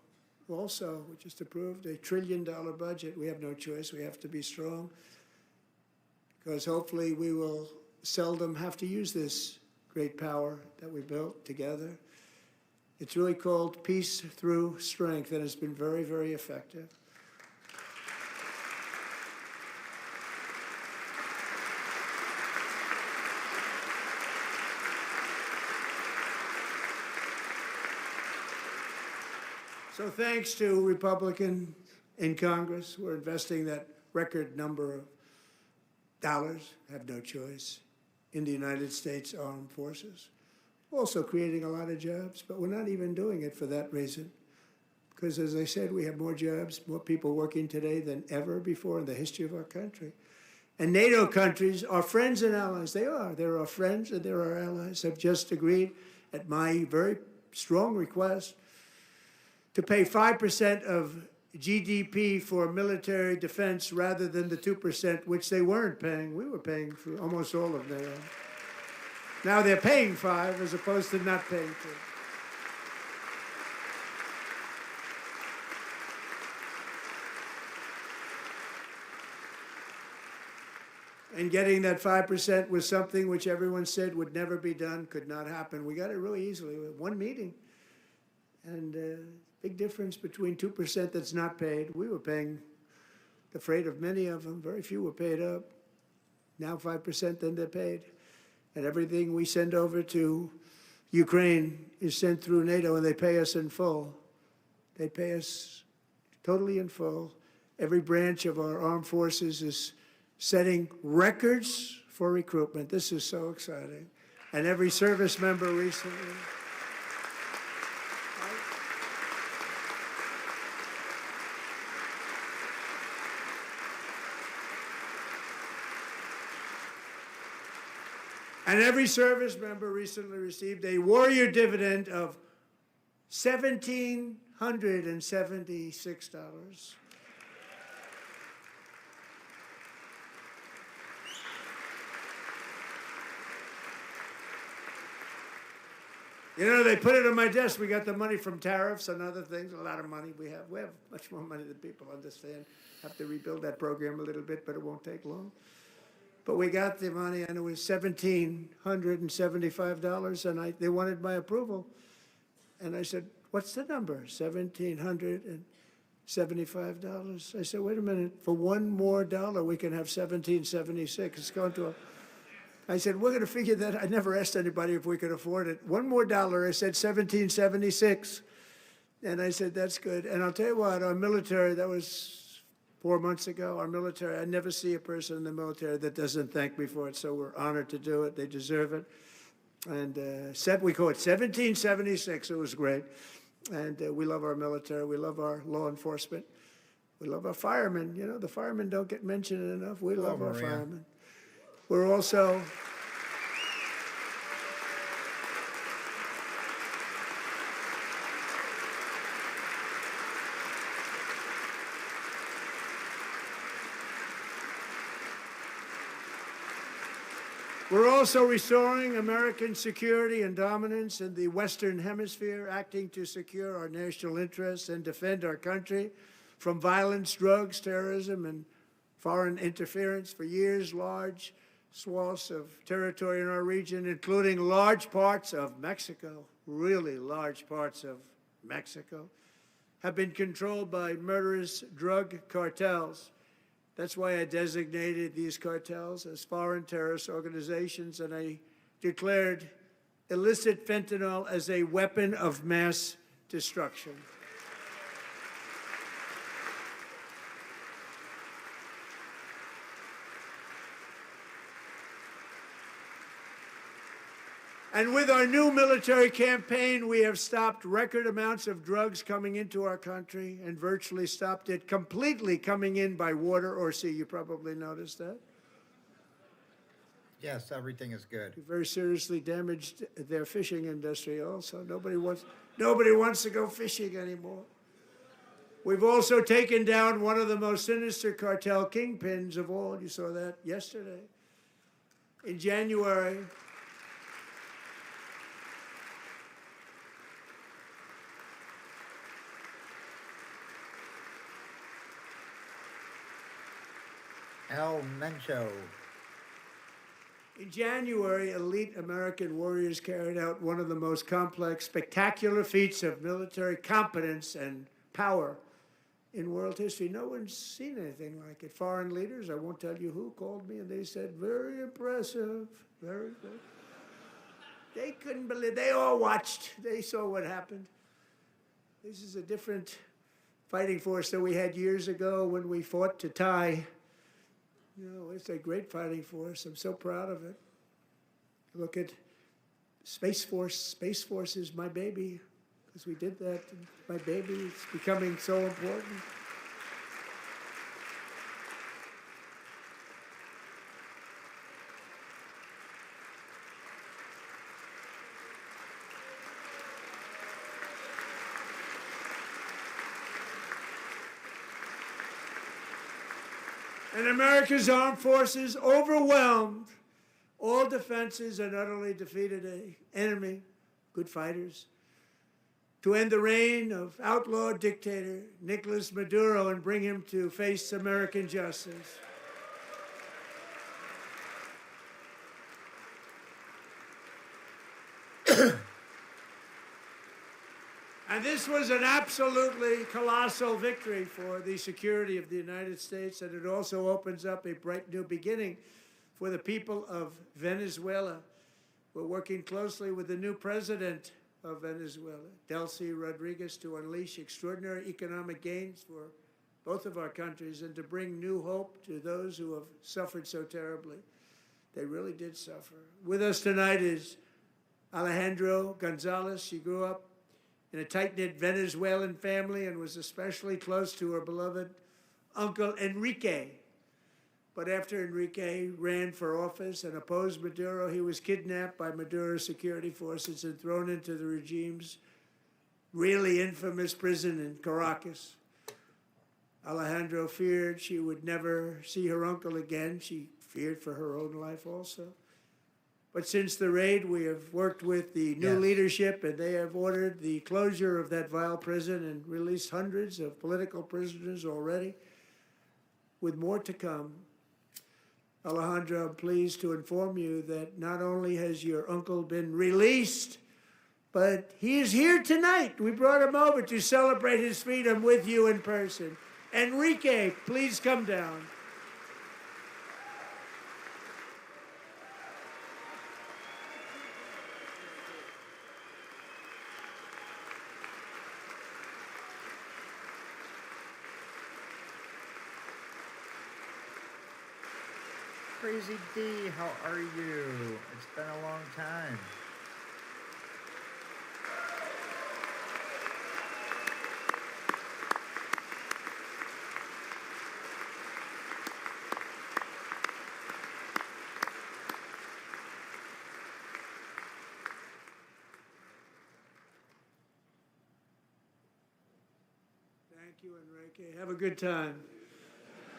Also, we just approved a $1 trillion budget. We have no choice. We have to be strong, because hopefully we will seldom have to use this great power that we built together. It's really called Peace Through Strength, and it's been very, very effective. So thanks to Republicans in Congress, we're investing that record number of dollars, have no choice, in the United States Armed Forces. Also creating a lot of jobs, but we're not even doing it for that reason. Because as I said, we have more jobs, more people working today than ever before in the history of our country. And NATO countries are friends and allies. They are. They're our friends and they're our allies. Have just agreed, at my very strong request, to pay 5% of GDP for military defense rather than the 2%, which they weren't paying. We were paying for almost all of NATO. Now they're paying 5 as opposed to not paying 2. And getting that 5% was something which everyone said would never be done, could not happen. We got it really easily with one meeting. And big difference between 2% that's not paid. We were paying the freight of many of them. Very few were paid up. Now 5%, then they're paid. And everything we send over to Ukraine is sent through NATO, and they pay us in full. They pay us totally in full. Every branch of our armed forces is setting records for recruitment. This is so exciting. and every service member recently. And every service member recently received a warrior dividend of $1,776. You know, they put it on my desk. We got the money from tariffs and other things, a lot of money we have. We have much more money than people understand. Have to rebuild that program a little bit, but it won't take long. But we got the money, and it was $1,775, and they wanted my approval. And I said, what's the number? $1,775. I said, wait a minute, for one more dollar, we can have $1,776. It's going to I said, we're going to figure that. I never asked anybody if we could afford it. One more dollar, I said $1,776. And I said, that's good. And I'll tell you what, our military, that was 4 months ago, our military, I never see a person in the military that doesn't thank me for it, so we're honored to do it. They deserve it. And we call it 1776. It was great. And we love our military. We love our law enforcement. We love our firemen. You know, the firemen don't get mentioned enough. We love our firemen. We're also restoring American security and dominance in the Western Hemisphere, acting to secure our national interests and defend our country from violence, drugs, terrorism, and foreign interference. For years, large swaths of territory in our region, including large parts of Mexico, really large parts of Mexico, have been controlled by murderous drug cartels. That's why I designated these cartels as foreign terrorist organizations, and I declared illicit fentanyl as a weapon of mass destruction. And with our new military campaign, we have stopped record amounts of drugs coming into our country and virtually stopped it completely coming in by water or sea. You probably noticed that. Yes, everything is good. We very seriously damaged their fishing industry also. Nobody wants to go fishing anymore. We've also taken down one of the most sinister cartel kingpins of all. You saw that yesterday. In January, El Mencho. In January, elite American warriors carried out one of the most complex, spectacular feats of military competence and power in world history. No one's seen anything like it. Foreign leaders, I won't tell you who, called me and they said, very impressive, very good. They couldn't believe, they all watched, they saw what happened. This is a different fighting force than we had years ago when we fought to tie. You know, it's a great fighting force. I'm so proud of it. Look at Space Force. Space Force is my baby, because we did that. My baby, it's becoming so important. And America's armed forces overwhelmed all defenses and utterly defeated an enemy, good fighters, to end the reign of outlaw dictator Nicolas Maduro and bring him to face American justice. And this was an absolutely colossal victory for the security of the United States, and it also opens up a bright new beginning for the people of Venezuela. We're working closely with the new president of Venezuela, Delcy Rodriguez, to unleash extraordinary economic gains for both of our countries and to bring new hope to those who have suffered so terribly. They really did suffer. With us tonight is Alejandro Gonzalez. She grew up in a tight-knit Venezuelan family and was especially close to her beloved uncle Enrique. But after Enrique ran for office and opposed Maduro, he was kidnapped by Maduro's security forces and thrown into the regime's really infamous prison in Caracas. Alejandro feared she would never see her uncle again. She feared for her own life also. But since the raid, we have worked with the new leadership, and they have ordered the closure of that vile prison and released hundreds of political prisoners already, with more to come. Alejandro, I'm pleased to inform you that not only has your uncle been released, but he is here tonight. We brought him over to celebrate his freedom with you in person. Enrique, please come down. Crazy D, how are you? It's been a long time. Thank you, Enrique. Have a good time.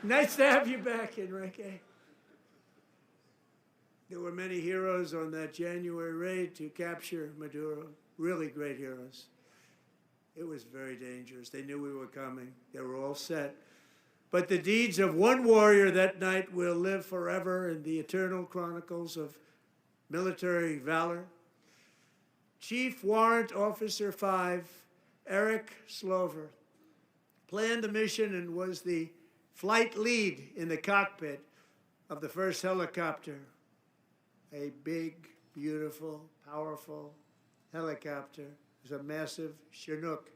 Nice to have you back, Enrique. There were many heroes on that January raid to capture Maduro, really great heroes. It was very dangerous. They knew we were coming. They were all set. But the deeds of one warrior that night will live forever in the eternal chronicles of military valor. Chief Warrant Officer 5, Eric Slover, planned the mission and was the flight lead in the cockpit of the first helicopter. A big, beautiful, powerful helicopter. It was a massive Chinook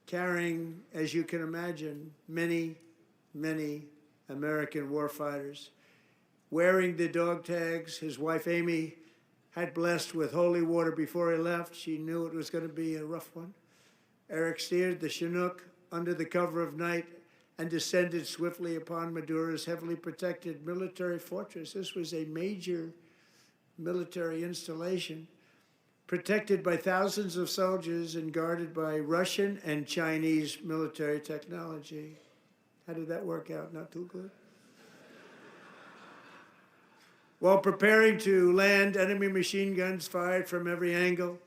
carrying, as you can imagine, many, many American warfighters. Wearing the dog tags his wife Amy had blessed with holy water before he left. She knew it was going to be a rough one. Eric steered the Chinook under the cover of night and descended swiftly upon Maduro's heavily protected military fortress. This was a major military installation, protected by thousands of soldiers and guarded by Russian and Chinese military technology. How did that work out? Not too good. While preparing to land, enemy machine guns fired from every angle,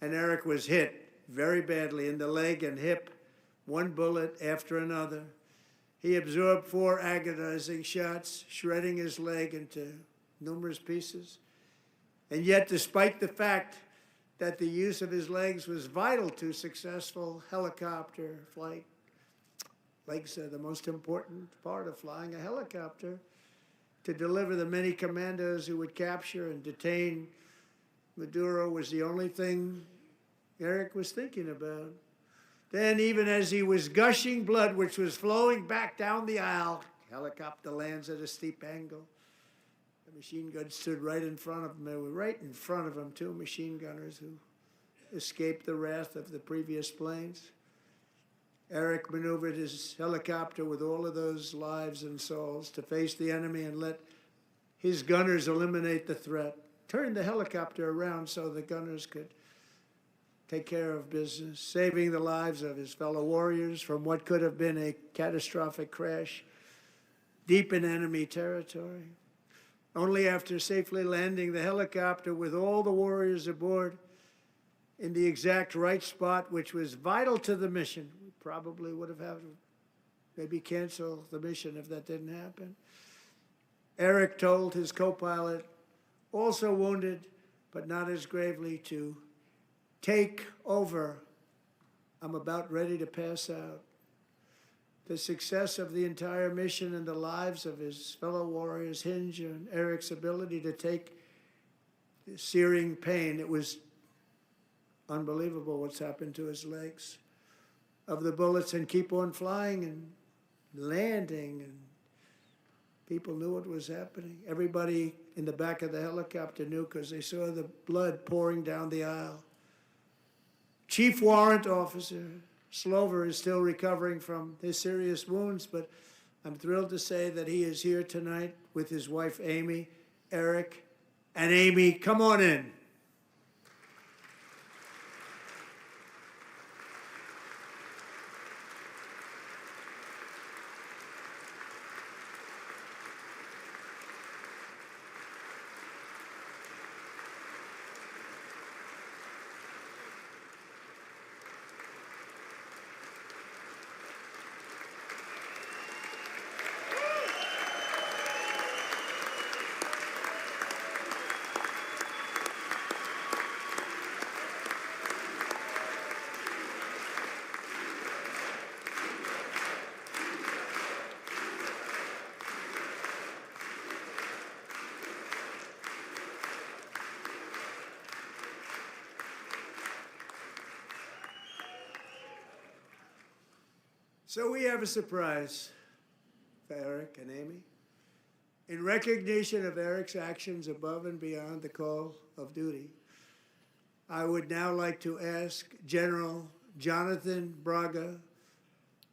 and Eric was hit very badly in the leg and hip, one bullet after another. He absorbed 4 agonizing shots, shredding his leg into numerous pieces. And yet, despite the fact that the use of his legs was vital to successful helicopter flight, legs are the most important part of flying a helicopter, to deliver the many commandos who would capture and detain Maduro was the only thing Eric was thinking about. Then, even as he was gushing blood, which was flowing back down the aisle, helicopter lands at a steep angle. The machine gun stood right in front of him. They were right in front of him, 2 machine gunners who escaped the wrath of the previous planes. Eric maneuvered his helicopter with all of those lives and souls to face the enemy and let his gunners eliminate the threat. Turned the helicopter around so the gunners could take care of business, saving the lives of his fellow warriors from what could have been a catastrophic crash deep in enemy territory. Only after safely landing the helicopter with all the warriors aboard in the exact right spot, which was vital to the mission. We probably would have had to maybe cancel the mission if that didn't happen. Eric told his co-pilot, also wounded, but not as gravely, to take over. I'm about ready to pass out. The success of the entire mission and the lives of his fellow warriors hinge on Eric's ability to take the searing pain. It was unbelievable what's happened to his legs of the bullets and keep on flying and landing and People knew what was happening. Everybody in the back of the helicopter knew because they saw the blood pouring down the aisle. Chief Warrant Officer Slover is still recovering from his serious wounds, but I'm thrilled to say that he is here tonight with his wife, Amy, Eric, and Amy. Come on in. So we have a surprise for Eric and Amy. In recognition of Eric's actions above and beyond the call of duty, I would now like to ask General Jonathan Braga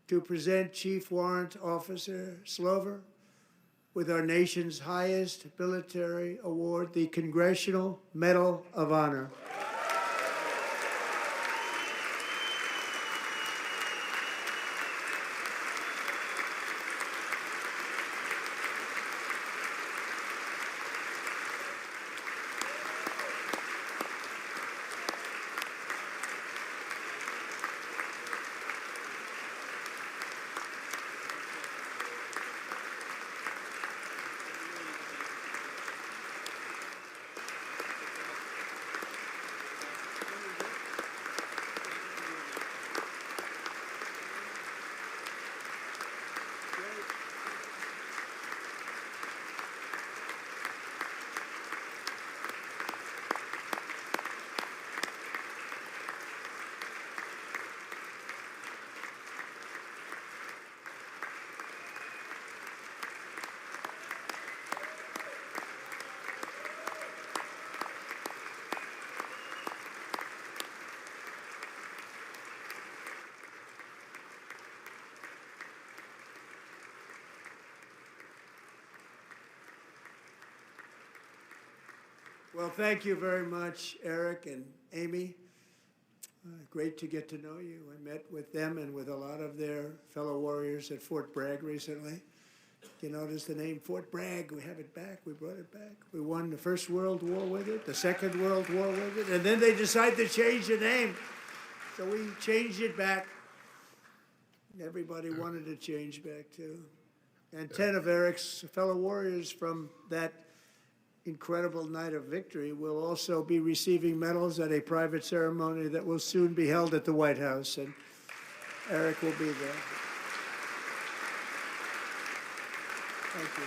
to present Chief Warrant Officer Slover with our nation's highest military award, the Congressional Medal of Honor. Well, thank you very much, Eric and Amy. Great to get to know you. I met with them and with a lot of their fellow warriors at Fort Bragg recently. You notice the name Fort Bragg, we have it back, we brought it back. We won the First World War with it, the Second World War with it, and then they decided to change the name. So we changed it back. Everybody wanted to change back too. And 10 of Eric's fellow warriors from that incredible night of victory will also be receiving medals at a private ceremony that will soon be held at the White House, and Eric will be there. Thank you.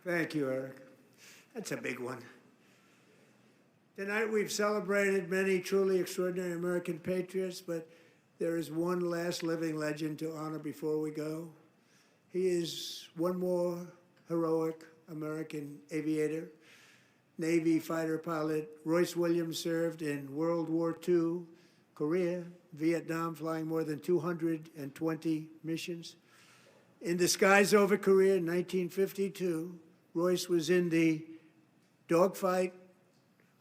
Thank you, Eric. That's a big one. Tonight we've celebrated many truly extraordinary American patriots, but there is one last living legend to honor before we go. He is one more heroic American aviator, Navy fighter pilot. Royce Williams served in World War II, Korea, Vietnam, flying more than 220 missions. In the skies over Korea in 1952, Royce was in the dogfight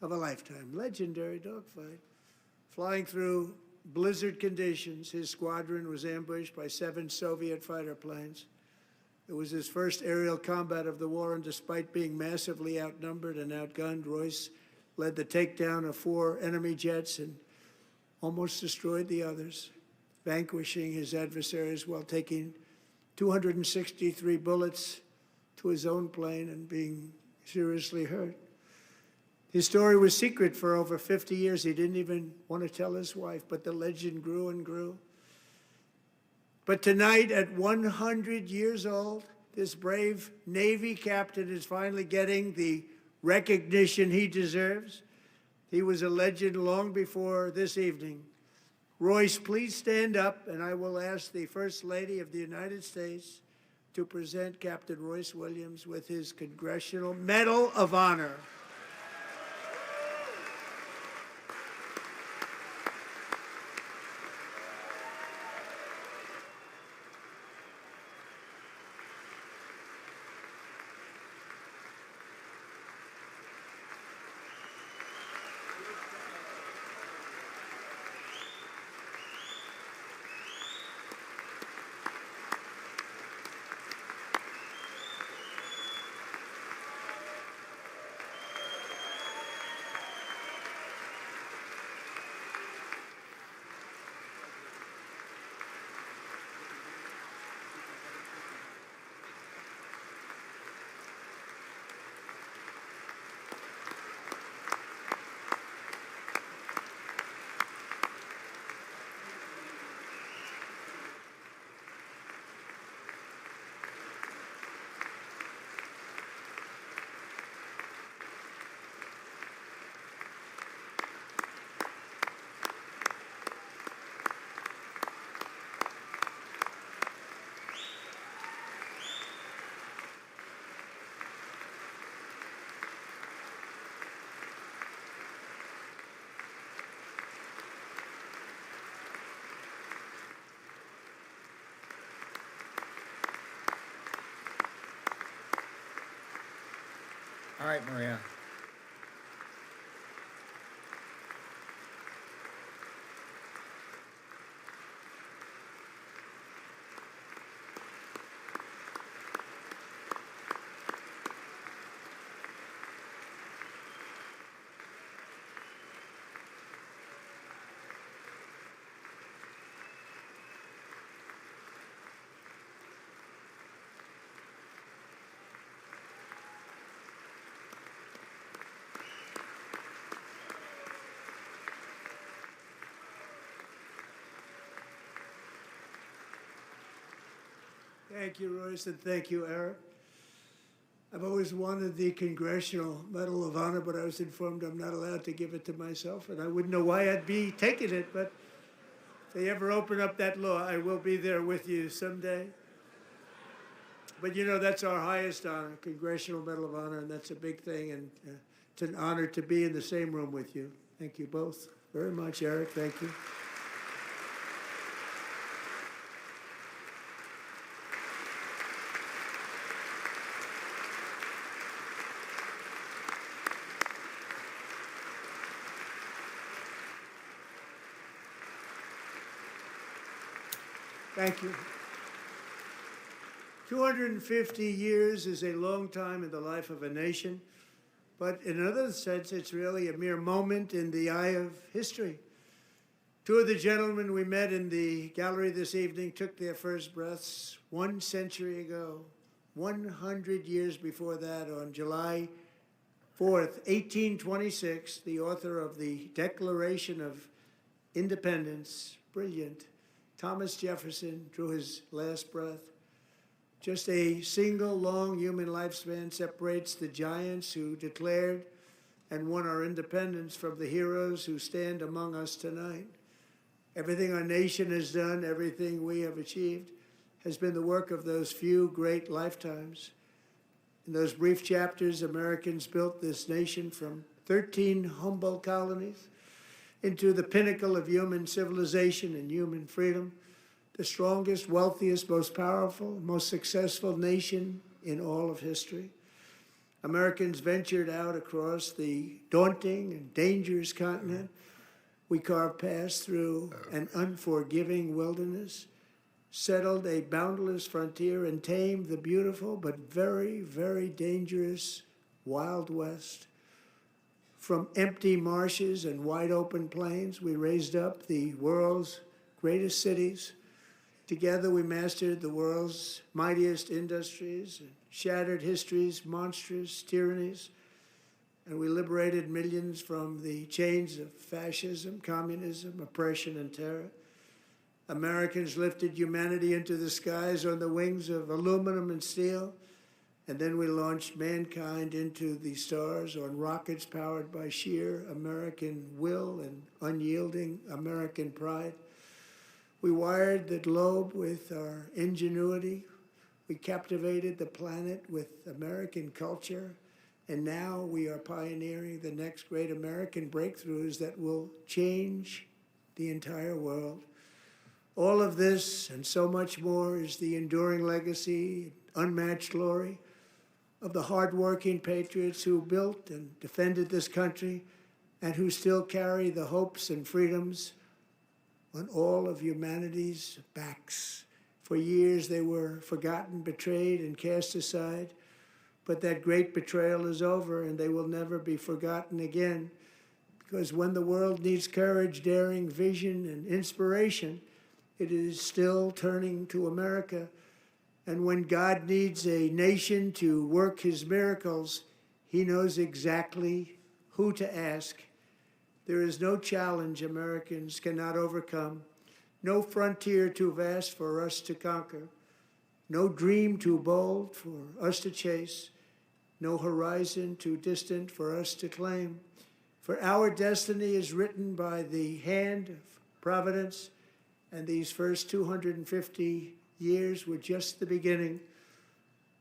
of a lifetime, legendary dogfight. Flying through blizzard conditions, his squadron was ambushed by 7 Soviet fighter planes. It was his first aerial combat of the war, and despite being massively outnumbered and outgunned, Royce led the takedown of 4 enemy jets and almost destroyed the others, vanquishing his adversaries while taking 263 bullets to his own plane and being seriously hurt. His story was secret for over 50 years. He didn't even want to tell his wife, but the legend grew and grew. But tonight, at 100 years old, this brave Navy captain is finally getting the recognition he deserves. He was a legend long before this evening. Royce, please stand up, and I will ask the First Lady of the United States to present Captain Royce Williams with his Congressional Medal of Honor. All right, Maria. Thank you, Royce, and thank you, Eric. I've always wanted the Congressional Medal of Honor, but I was informed I'm not allowed to give it to myself, and I wouldn't know why I'd be taking it, but if they ever open up that law, I will be there with you someday. But you know, that's our highest honor, Congressional Medal of Honor, and that's a big thing, and it's an honor to be in the same room with you. Thank you both very much, Eric. Thank you. Thank you. 250 years is a long time in the life of a nation, but in another sense, it's really a mere moment in the eye of history. Two of the gentlemen we met in the gallery this evening took their first breaths 1 century ago, 100 years before that, on July 4th, 1826, the author of the Declaration of Independence, brilliant, Thomas Jefferson, drew his last breath. Just a single long human lifespan separates the giants who declared and won our independence from the heroes who stand among us tonight. Everything our nation has done, everything we have achieved, has been the work of those few great lifetimes. In those brief chapters, Americans built this nation from 13 humble colonies into the pinnacle of human civilization and human freedom, the strongest, wealthiest, most powerful, most successful nation in all of history. Americans ventured out across the daunting and dangerous continent. We carved paths through an unforgiving wilderness, settled a boundless frontier, and tamed the beautiful but very, very dangerous Wild West. From empty marshes and wide open plains, we raised up the world's greatest cities. Together, we mastered the world's mightiest industries, and shattered history's monstrous tyrannies, and we liberated millions from the chains of fascism, communism, oppression, and terror. Americans lifted humanity into the skies on the wings of aluminum and steel, and then we launched mankind into the stars on rockets powered by sheer American will and unyielding American pride. We wired the globe with our ingenuity. We captivated the planet with American culture. And now we are pioneering the next great American breakthroughs that will change the entire world. All of this and so much more is the enduring legacy, unmatched glory of the hardworking patriots who built and defended this country and who still carry the hopes and freedoms on all of humanity's backs. For years they were forgotten, betrayed, and cast aside, but that great betrayal is over and they will never be forgotten again, because when the world needs courage, daring, vision, and inspiration, it is still turning to America. And when God needs a nation to work his miracles, he knows exactly who to ask. There is no challenge Americans cannot overcome, no frontier too vast for us to conquer, no dream too bold for us to chase, no horizon too distant for us to claim. For our destiny is written by the hand of providence, and these first 250 years were just the beginning.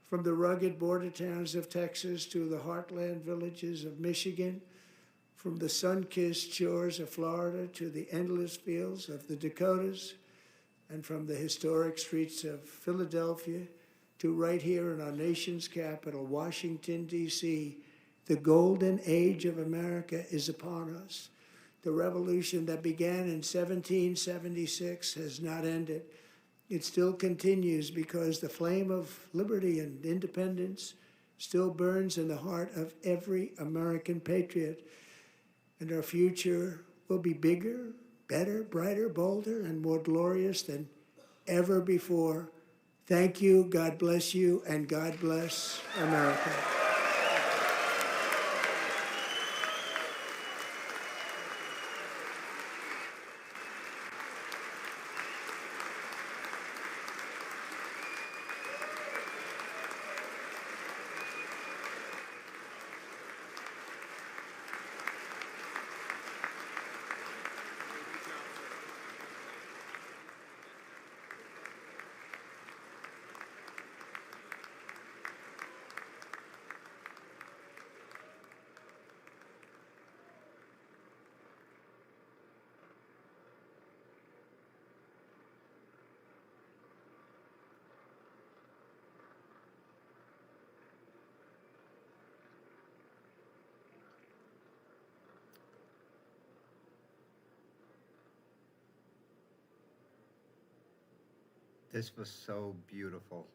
From the rugged border towns of Texas to the heartland villages of Michigan, from the sun-kissed shores of Florida to the endless fields of the Dakotas, and from the historic streets of Philadelphia to right here in our nation's capital, Washington, D.C., the golden age of America is upon us. The revolution that began in 1776 has not ended. It still continues because the flame of liberty and independence still burns in the heart of every American patriot. And our future will be bigger, better, brighter, bolder, and more glorious than ever before. Thank you, God bless you, and God bless America. This was so beautiful.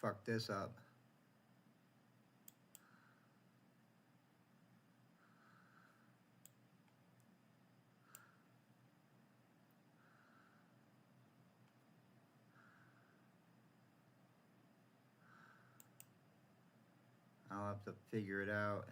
fucked this up. I'll have to figure it out.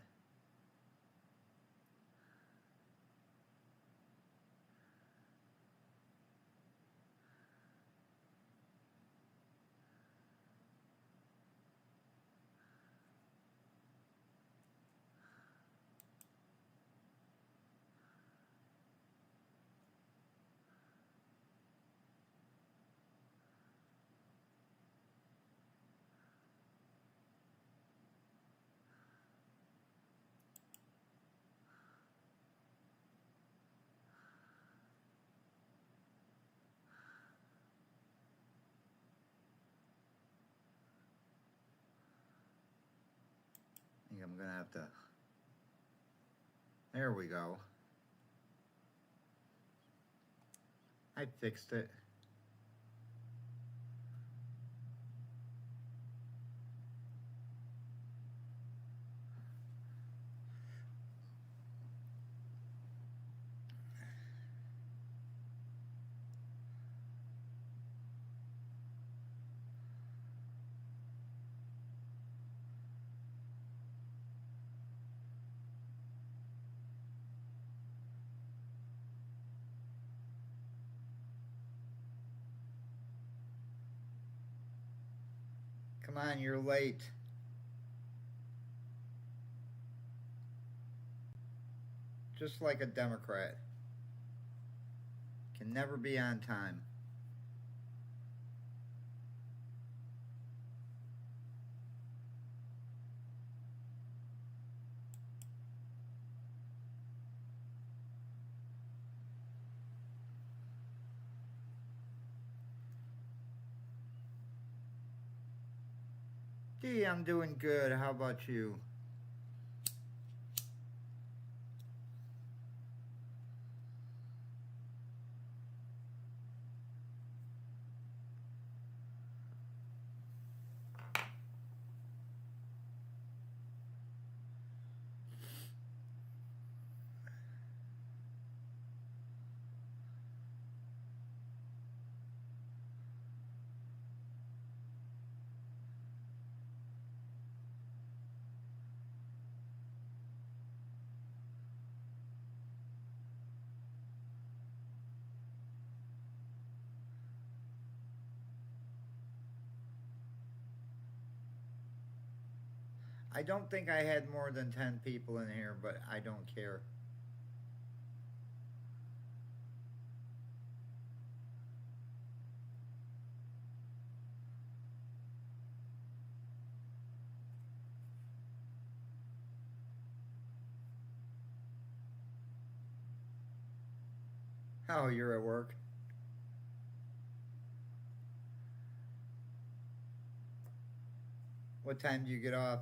I think I'm gonna have to. There we go. I fixed it. Come on, you're late. Just like a Democrat. Can never be on time. Gee, I'm doing good. How about you? I don't think I had more than 10 people in here, but I don't care. Oh, you're at work? What time do you get off?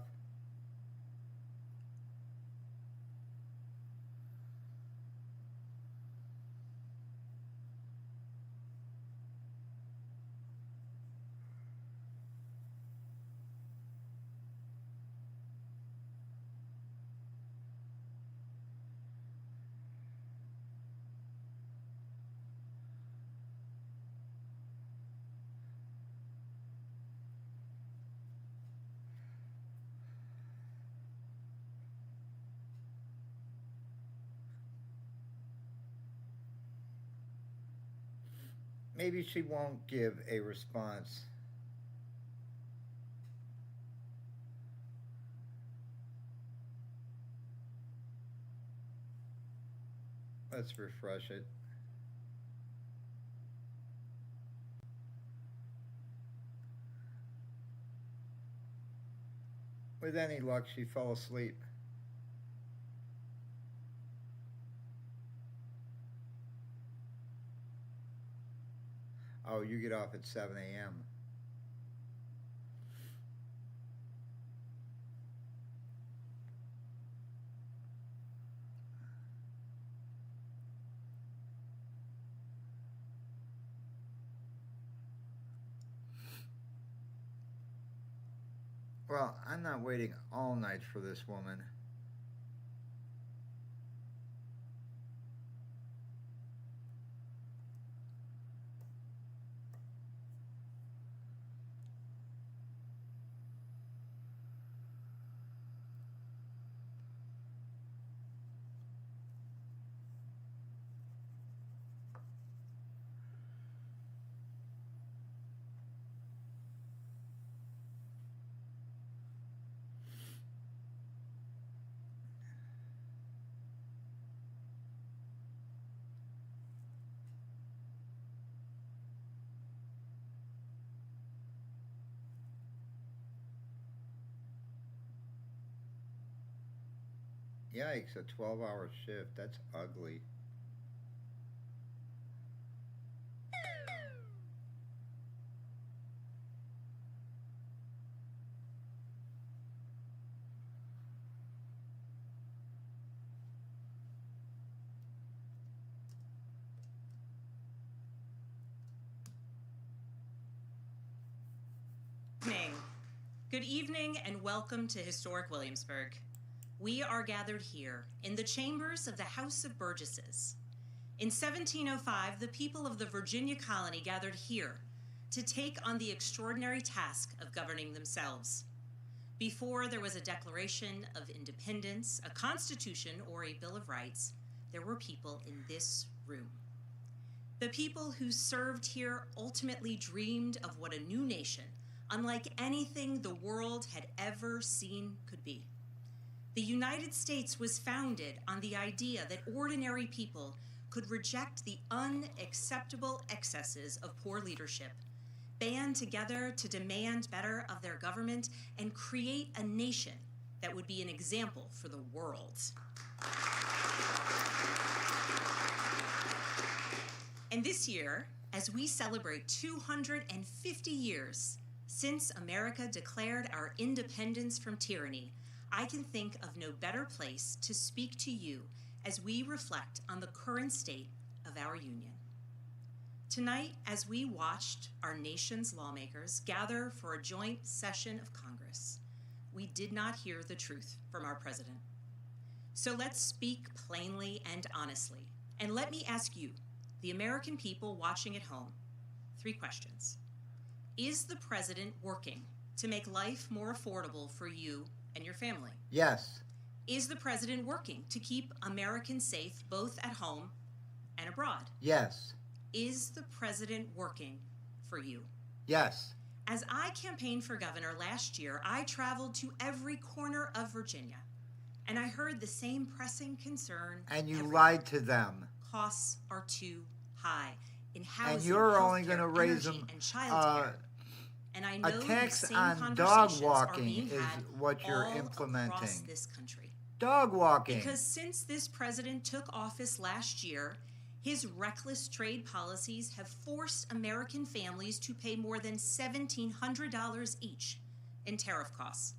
Maybe she won't give a response. Let's refresh it. With any luck, she fell asleep. Oh, you get off at 7 a.m. Well, I'm not waiting all night for this woman. Yikes, a 12-hour shift. That's ugly. Good evening and welcome to historic Williamsburg. We are gathered here in the chambers of the House of Burgesses. In 1705, the people of the Virginia colony gathered here to take on the extraordinary task of governing themselves. Before there was a Declaration of Independence, a Constitution, or a Bill of Rights, there were people in this room. The people who served here ultimately dreamed of what a new nation, unlike anything the world had ever seen, could be. The United States was founded on the idea that ordinary people could reject the unacceptable excesses of poor leadership, band together to demand better of their government, and create a nation that would be an example for the world. And this year, as we celebrate 250 years since America declared our independence from tyranny, I can think of no better place to speak to you as we reflect on the current state of our union. Tonight, as we watched our nation's lawmakers gather for a joint session of Congress, we did not hear the truth from our president. So let's speak plainly and honestly, and let me ask you, the American people watching at home, 3 questions. Is the president working to make life more affordable for you and your family? Yes. Is the president working to keep Americans safe both at home and abroad? Yes. Is the president working for you? Yes. As I campaigned for governor last year, I traveled to every corner of Virginia, and I heard the same pressing concern. And you everywhere. lied to them. Costs are too high in housing, And you're only healthcare, going to raise energy, them. and childcare. And I know A tax these same on dog conversations are walking being is had what you're all implementing. across this country. Dog walking. Because since this president took office last year, his reckless trade policies have forced American families to pay more than $1,700 each in tariff costs.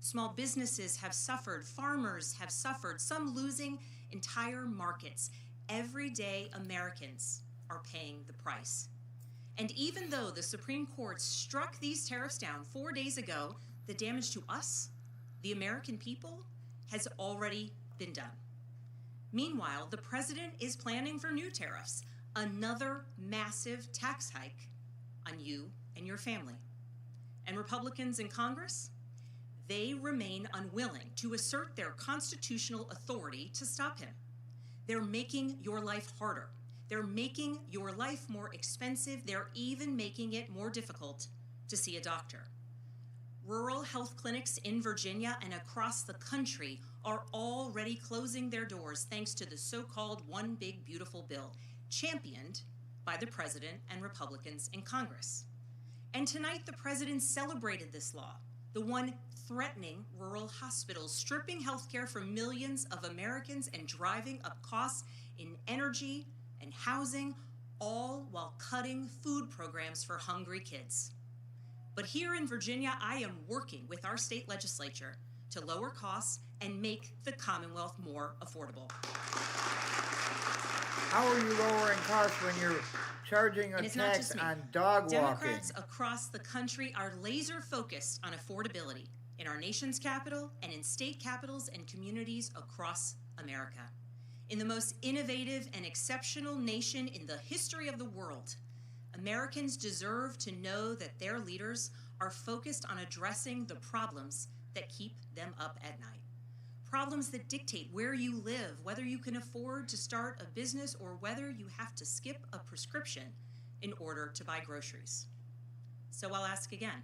Small businesses have suffered, farmers have suffered, some losing entire markets. Everyday Americans are paying the price. And even though the Supreme Court struck these tariffs down 4 days ago, the damage to us, the American people, has already been done. Meanwhile, the president is planning for new tariffs, another massive tax hike on you and your family. And Republicans in Congress, they remain unwilling to assert their constitutional authority to stop him. They're making your life harder. They're making your life more expensive. They're even making it more difficult to see a doctor. Rural health clinics in Virginia and across the country are already closing their doors thanks to the so-called One Big Beautiful Bill, championed by the president and Republicans in Congress. And tonight, the president celebrated this law, the one threatening rural hospitals, stripping healthcare from millions of Americans and driving up costs in energy and housing, all while cutting food programs for hungry kids. But here in Virginia, I am working with our state legislature to lower costs and make the Commonwealth more affordable. How are you lowering costs when you're charging a And it's not tax just me. on dog walking? Democrats across the country are laser focused on affordability, in our nation's capital, and in state capitals and communities across America. In the most innovative and exceptional nation in the history of the world, Americans deserve to know that their leaders are focused on addressing the problems that keep them up at night. Problems that dictate where you live, whether you can afford to start a business or whether you have to skip a prescription in order to buy groceries. So I'll ask again,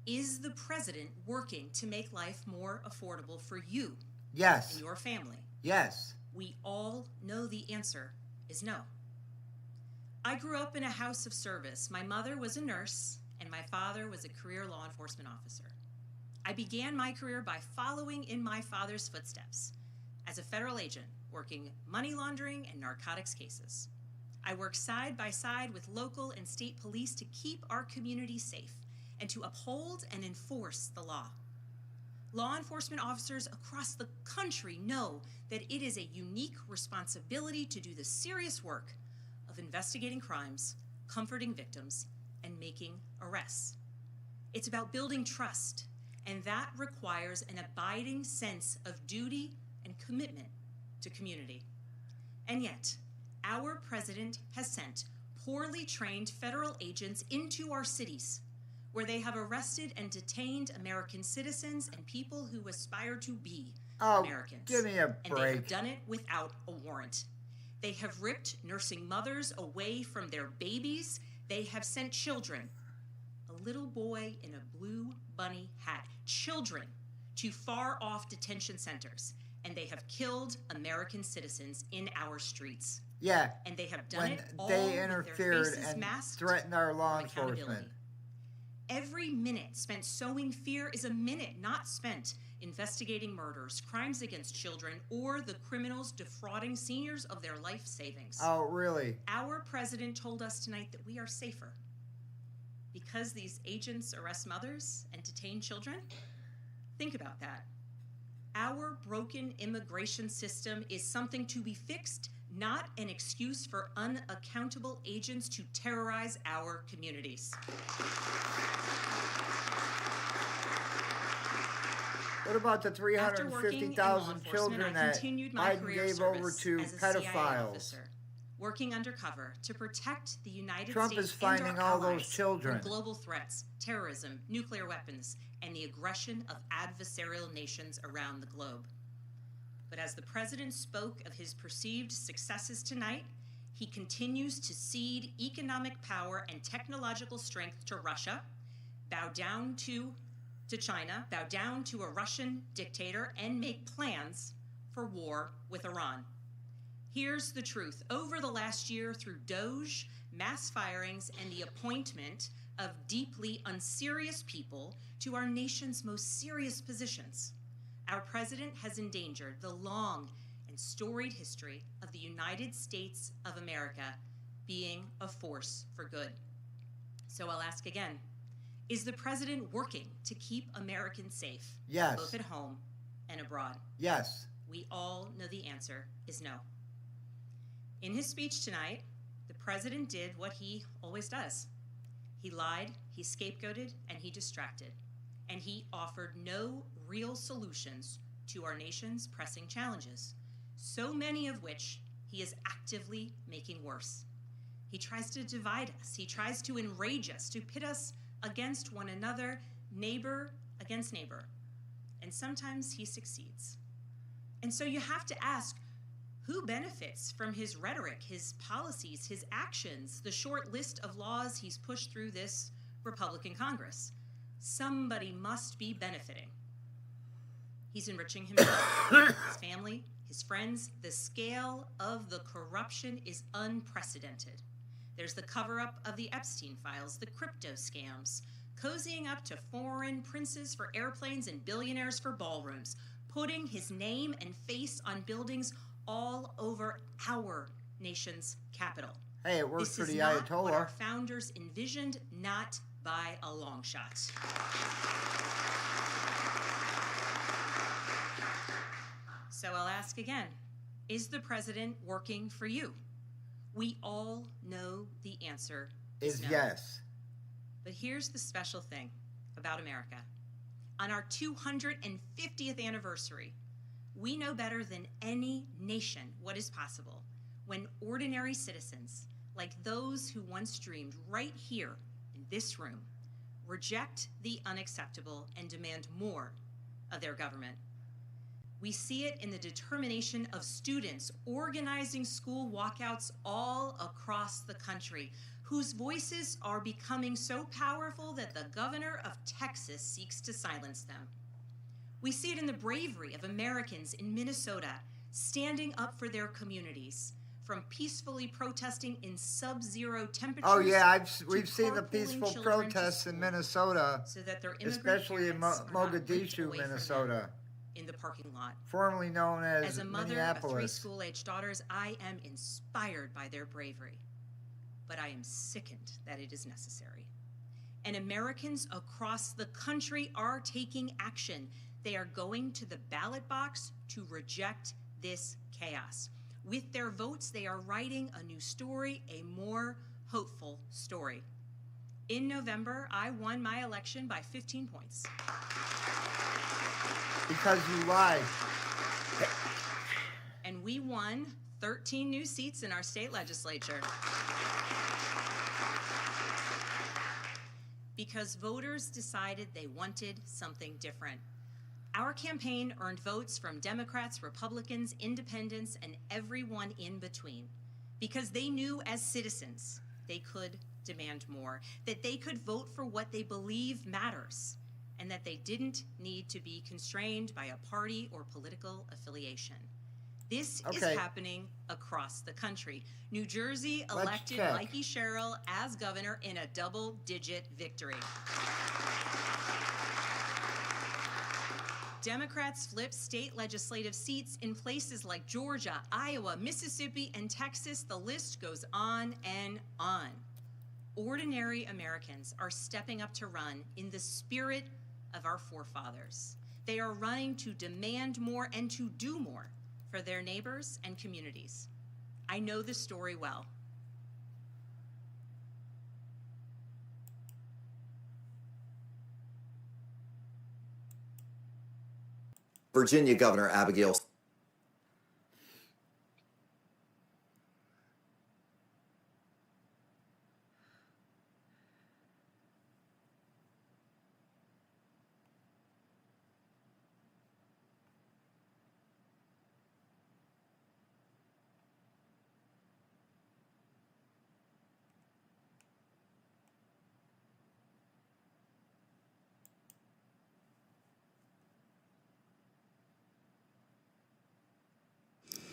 is the president working to make life more affordable for you Yes. and your family? Yes. We all know the answer is no. I grew up in a house of service. My mother was a nurse, and my father was a career law enforcement officer. I began my career by following in my father's footsteps as a federal agent, working money laundering and narcotics cases. I worked side by side with local and state police to keep our community safe and to uphold and enforce the law. Law enforcement officers across the country know that it is a unique responsibility to do the serious work of investigating crimes, comforting victims, and making arrests. It's about building trust, and that requires an abiding sense of duty and commitment to community. And yet, our president has sent poorly trained federal agents into our cities, where they have arrested and detained American citizens and people who aspire to be Americans. Give me a And they have break. done it without a warrant. They have ripped nursing mothers away from their babies. They have sent children, a little boy in a blue bunny hat, children to far off detention centers, and they have killed American citizens in our streets. Yeah. And they have done When it all they with their interfered faces and masked threatened our law from accountability. enforcement. Every minute spent sowing fear is a minute not spent investigating murders, crimes against children, or the criminals defrauding seniors of their life savings. Oh, really? Our president told us tonight that we are safer because these agents arrest mothers and detain children. Think about that. Our broken immigration system is something to be fixed, not an excuse for unaccountable agents to terrorize our communities. What about the After working in 350,000 law enforcement, children I that continued my Biden career gave over service to as a CIA pedophiles? officer, working undercover to protect the United Trump States is finding and our all those allies children. from global threats, terrorism, nuclear weapons, and the aggression of adversarial nations around the globe. But as the president spoke of his perceived successes tonight, he continues to cede economic power and technological strength to Russia, bow down to China, bow down to a Russian dictator, and make plans for war with Iran. Here's the truth. Over the last year, through DOGE, mass firings, and the appointment of deeply unserious people to our nation's most serious positions, our president has endangered the long and storied history of the United States of America being a force for good. So I'll ask again, is the president working to keep Americans safe, Yes. both at home and abroad? Yes. We all know the answer is no. In his speech tonight, the president did what he always does. He lied, he scapegoated, and he distracted. And he offered no real solutions to our nation's pressing challenges, so many of which he is actively making worse. He tries to divide us. He tries to enrage us, to pit us against one another, neighbor against neighbor. And sometimes he succeeds. And so you have to ask, who benefits from his rhetoric, his policies, his actions, the short list of laws he's pushed through this Republican Congress? Somebody must be benefiting. He's enriching himself, his family, his friends. The scale of the corruption is unprecedented. There's the cover-up of the Epstein files, the crypto scams, cozying up to foreign princes for airplanes and billionaires for ballrooms, putting his name and face on buildings all over our nation's capital. Hey, it works This for is the not what our Ayatollah. founders envisioned, not by a long shot. So I'll ask again, is the president working for you? We all know the answer Is no. yes. But here's the special thing about America. On our 250th anniversary, we know better than any nation what is possible when ordinary citizens, like those who once dreamed right here in this room, reject the unacceptable and demand more of their government. We see it in the determination of students organizing school walkouts all across the country, whose voices are becoming so powerful that the governor of Texas seeks to silence them. We see it in the bravery of Americans in Minnesota standing up for their communities, from peacefully protesting in sub-zero temperatures. Oh yeah, to we've seen the carpooling peaceful children to protests in school Minnesota, so that their immigrant especially in parents are not ripped Mogadishu, away from them Minnesota, in the parking lot. formerly known As a mother of 3 Minneapolis. school-aged daughters, I am inspired by their bravery, but I am sickened that it is necessary. And Americans across the country are taking action. They are going to the ballot box to reject this chaos. With their votes, they are writing a new story, a more hopeful story. In November, I won my election by 15 points. Because you lied. And we won 13 new seats in our state legislature. Because voters decided they wanted something different. Our campaign earned votes from Democrats, Republicans, independents, and everyone in between. Because they knew as citizens they could demand more, that they could vote for what they believe matters, and that they didn't need to be constrained by a party or political affiliation. This is happening across the country. New Jersey elected Mikey Sherrill as governor in a double-digit victory. Democrats flipped state legislative seats in places like Georgia, Iowa, Mississippi, and Texas. The list goes on and on. Ordinary Americans are stepping up to run in the spirit of our forefathers. They are running to demand more and to do more for their neighbors and communities. I know this story well. Virginia Governor Abigail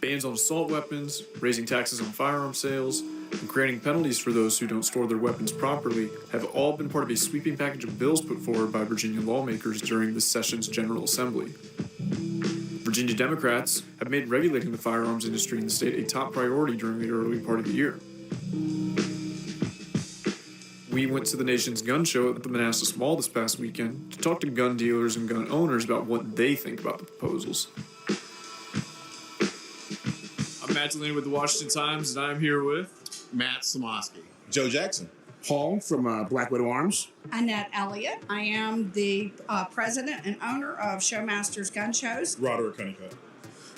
Bans on assault weapons, raising taxes on firearm sales, and creating penalties for those who don't store their weapons properly have all been part of a sweeping package of bills put forward by Virginia lawmakers during this session's General Assembly. Virginia Democrats have made regulating the firearms industry in the state a top priority during the early part of the year. We went to the nation's gun show at the Manassas Mall this past weekend to talk to gun dealers and gun owners about what they think about the proposals. I'm Matt Delaney with the Washington Times, and I'm here with Matt Samosky. Joe Jackson. Paul from Black Widow Arms. Annette Elliott. I am the president and owner of Showmasters Gun Shows. Roderick Honeycutt.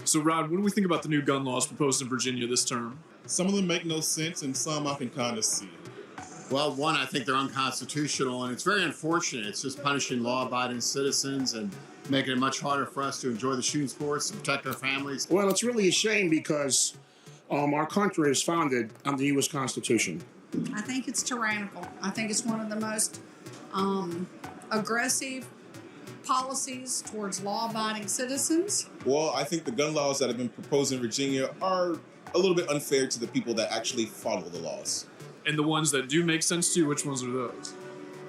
So, Rod, what do we think about the new gun laws proposed in Virginia this term? Some of them make no sense, and some I can kind of see. Well, one, I think they're unconstitutional, and it's very unfortunate. It's just punishing law-abiding citizens and making it much harder for us to enjoy the shooting sports, to protect our families. Well, it's really a shame because our country is founded on the U.S. Constitution. I think it's tyrannical. I think it's one of the most aggressive policies towards law-abiding citizens. Well, I think the gun laws that have been proposed in Virginia are a little bit unfair to the people that actually follow the laws. And the ones that do make sense to you, which ones are those?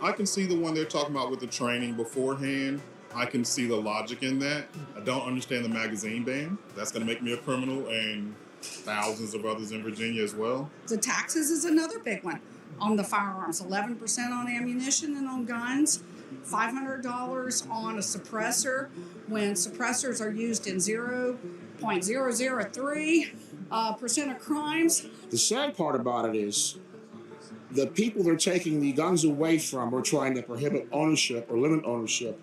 I can see the one they're talking about with the training beforehand. I can see the logic in that. I don't understand the magazine ban. That's going to make me a criminal, and thousands of others in Virginia as well. The taxes is another big one on the firearms. 11% on ammunition and on guns. $500 on a suppressor when suppressors are used in 0.003% of crimes. The sad part about it is the people they're taking the guns away from or trying to prohibit ownership or limit ownership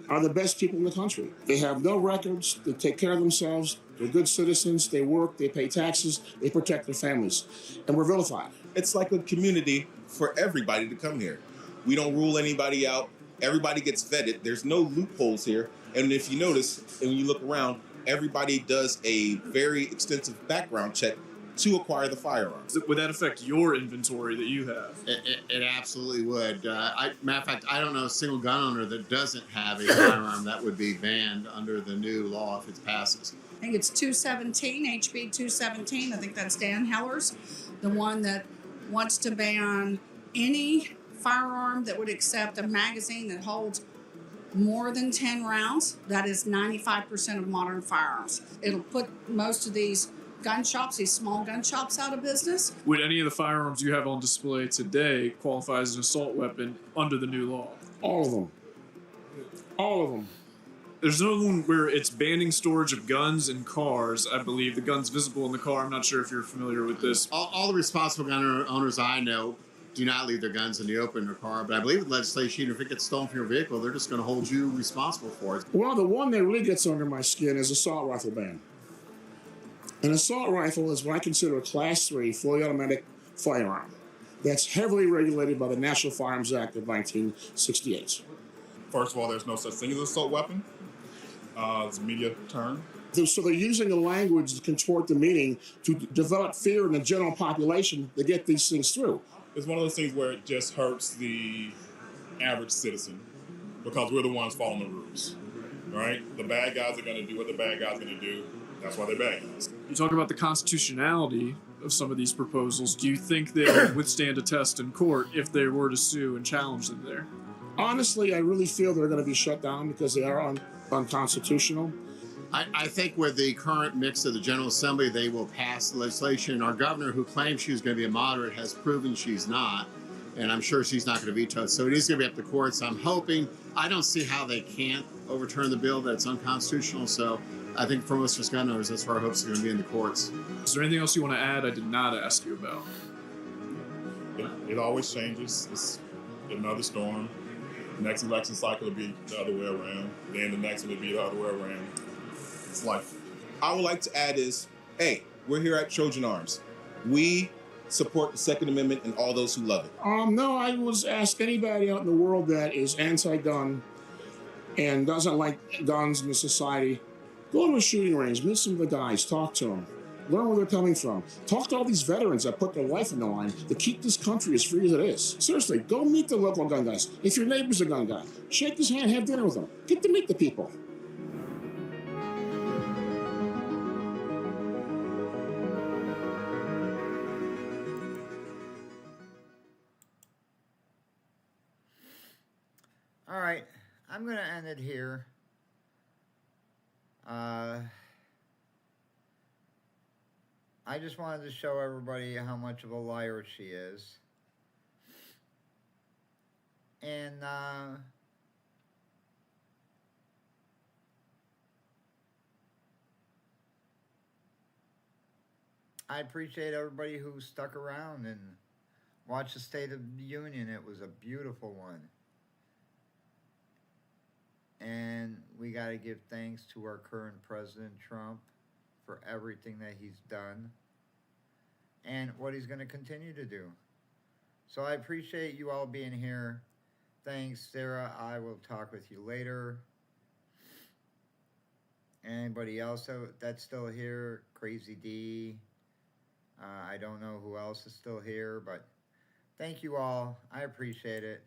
are the best people in the country. They have no records, they take care of themselves, they're good citizens, they work, they pay taxes, they protect their families, and we're vilified. It's like a community for everybody to come here. We don't rule anybody out. Everybody gets vetted. There's no loopholes here. And if you notice, and when you look around, everybody does a very extensive background check to acquire the firearms. Would that affect your inventory that you have? It absolutely would. Matter of fact, I don't know a single gun owner that doesn't have a firearm that would be banned under the new law if it passes. I think it's 217, HB 217. I think that's Dan Heller's, the one that wants to ban any firearm that would accept a magazine that holds more than 10 rounds. That is 95% of modern firearms. It'll put most of these gun shops, these small gun shops, out of business. Would any of the firearms you have on display today qualify as an assault weapon under the new law? All of them. All of them. There's another one where it's banning storage of guns in cars. I believe the gun's visible in the car. I'm not sure if you're familiar with this. All the responsible gun owners I know do not leave their guns in the open in their car, but I believe with legislation, if it gets stolen from your vehicle, they're just going to hold you responsible for it. Well, the one that really gets under my skin is assault rifle ban. An assault rifle is what I consider a Class 3 fully automatic firearm that's heavily regulated by the National Firearms Act of 1968. First of all, there's no such thing as an assault weapon. It's a media term. So they're using the language to contort the meaning to develop fear in the general population to get these things through. It's one of those things where it just hurts the average citizen because we're the ones following the rules, right? The bad guys are going to do what the bad guys are going to do. That's why they're bad guys. You talk about the constitutionality of some of these proposals. Do you think they would withstand a test in court if they were to sue and challenge them there? Honestly, I really feel they're going to be shut down because they are unconstitutional. I think with the current mix of the General Assembly, they will pass the legislation. Our governor, who claims she's going to be a moderate, has proven she's not, and I'm sure she's not going to veto it. So it is going to be up to courts. I'm hoping, I don't see how they can't overturn the bill that's unconstitutional. So I think for most of us gun owners, that's where our hopes are going to be in the courts. Is there anything else you want to add I did not ask you about? It always changes. It's another storm. The next election cycle will be the other way around. Then the next one will be the other way around. It's life. I would like to add is, hey, we're here at Trojan Arms. We support the Second Amendment and all those who love it. No, I was asked anybody out in the world that is anti-gun and doesn't like guns in the society, go to a shooting range, meet some of the guys, talk to them, learn where they're coming from. Talk to all these veterans that put their life on the line to keep this country as free as it is. Seriously, go meet the local gun guys. If your neighbor's a gun guy, shake his hand, have dinner with him. Get to meet the people. All right, I'm going to end it here. I just wanted to show everybody how much of a liar she is. And I appreciate everybody who stuck around and watched the State of the Union. It was a beautiful one. And we got to give thanks to our current President Trump for everything that he's done and what he's going to continue to do. So I appreciate you all being here. Thanks, Sarah. I will talk with you later. Anybody else that's still here? Crazy D. I don't know who else is still here, but thank you all. I appreciate it.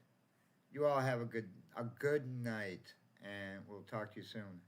You all have a good night. And we'll talk to you soon.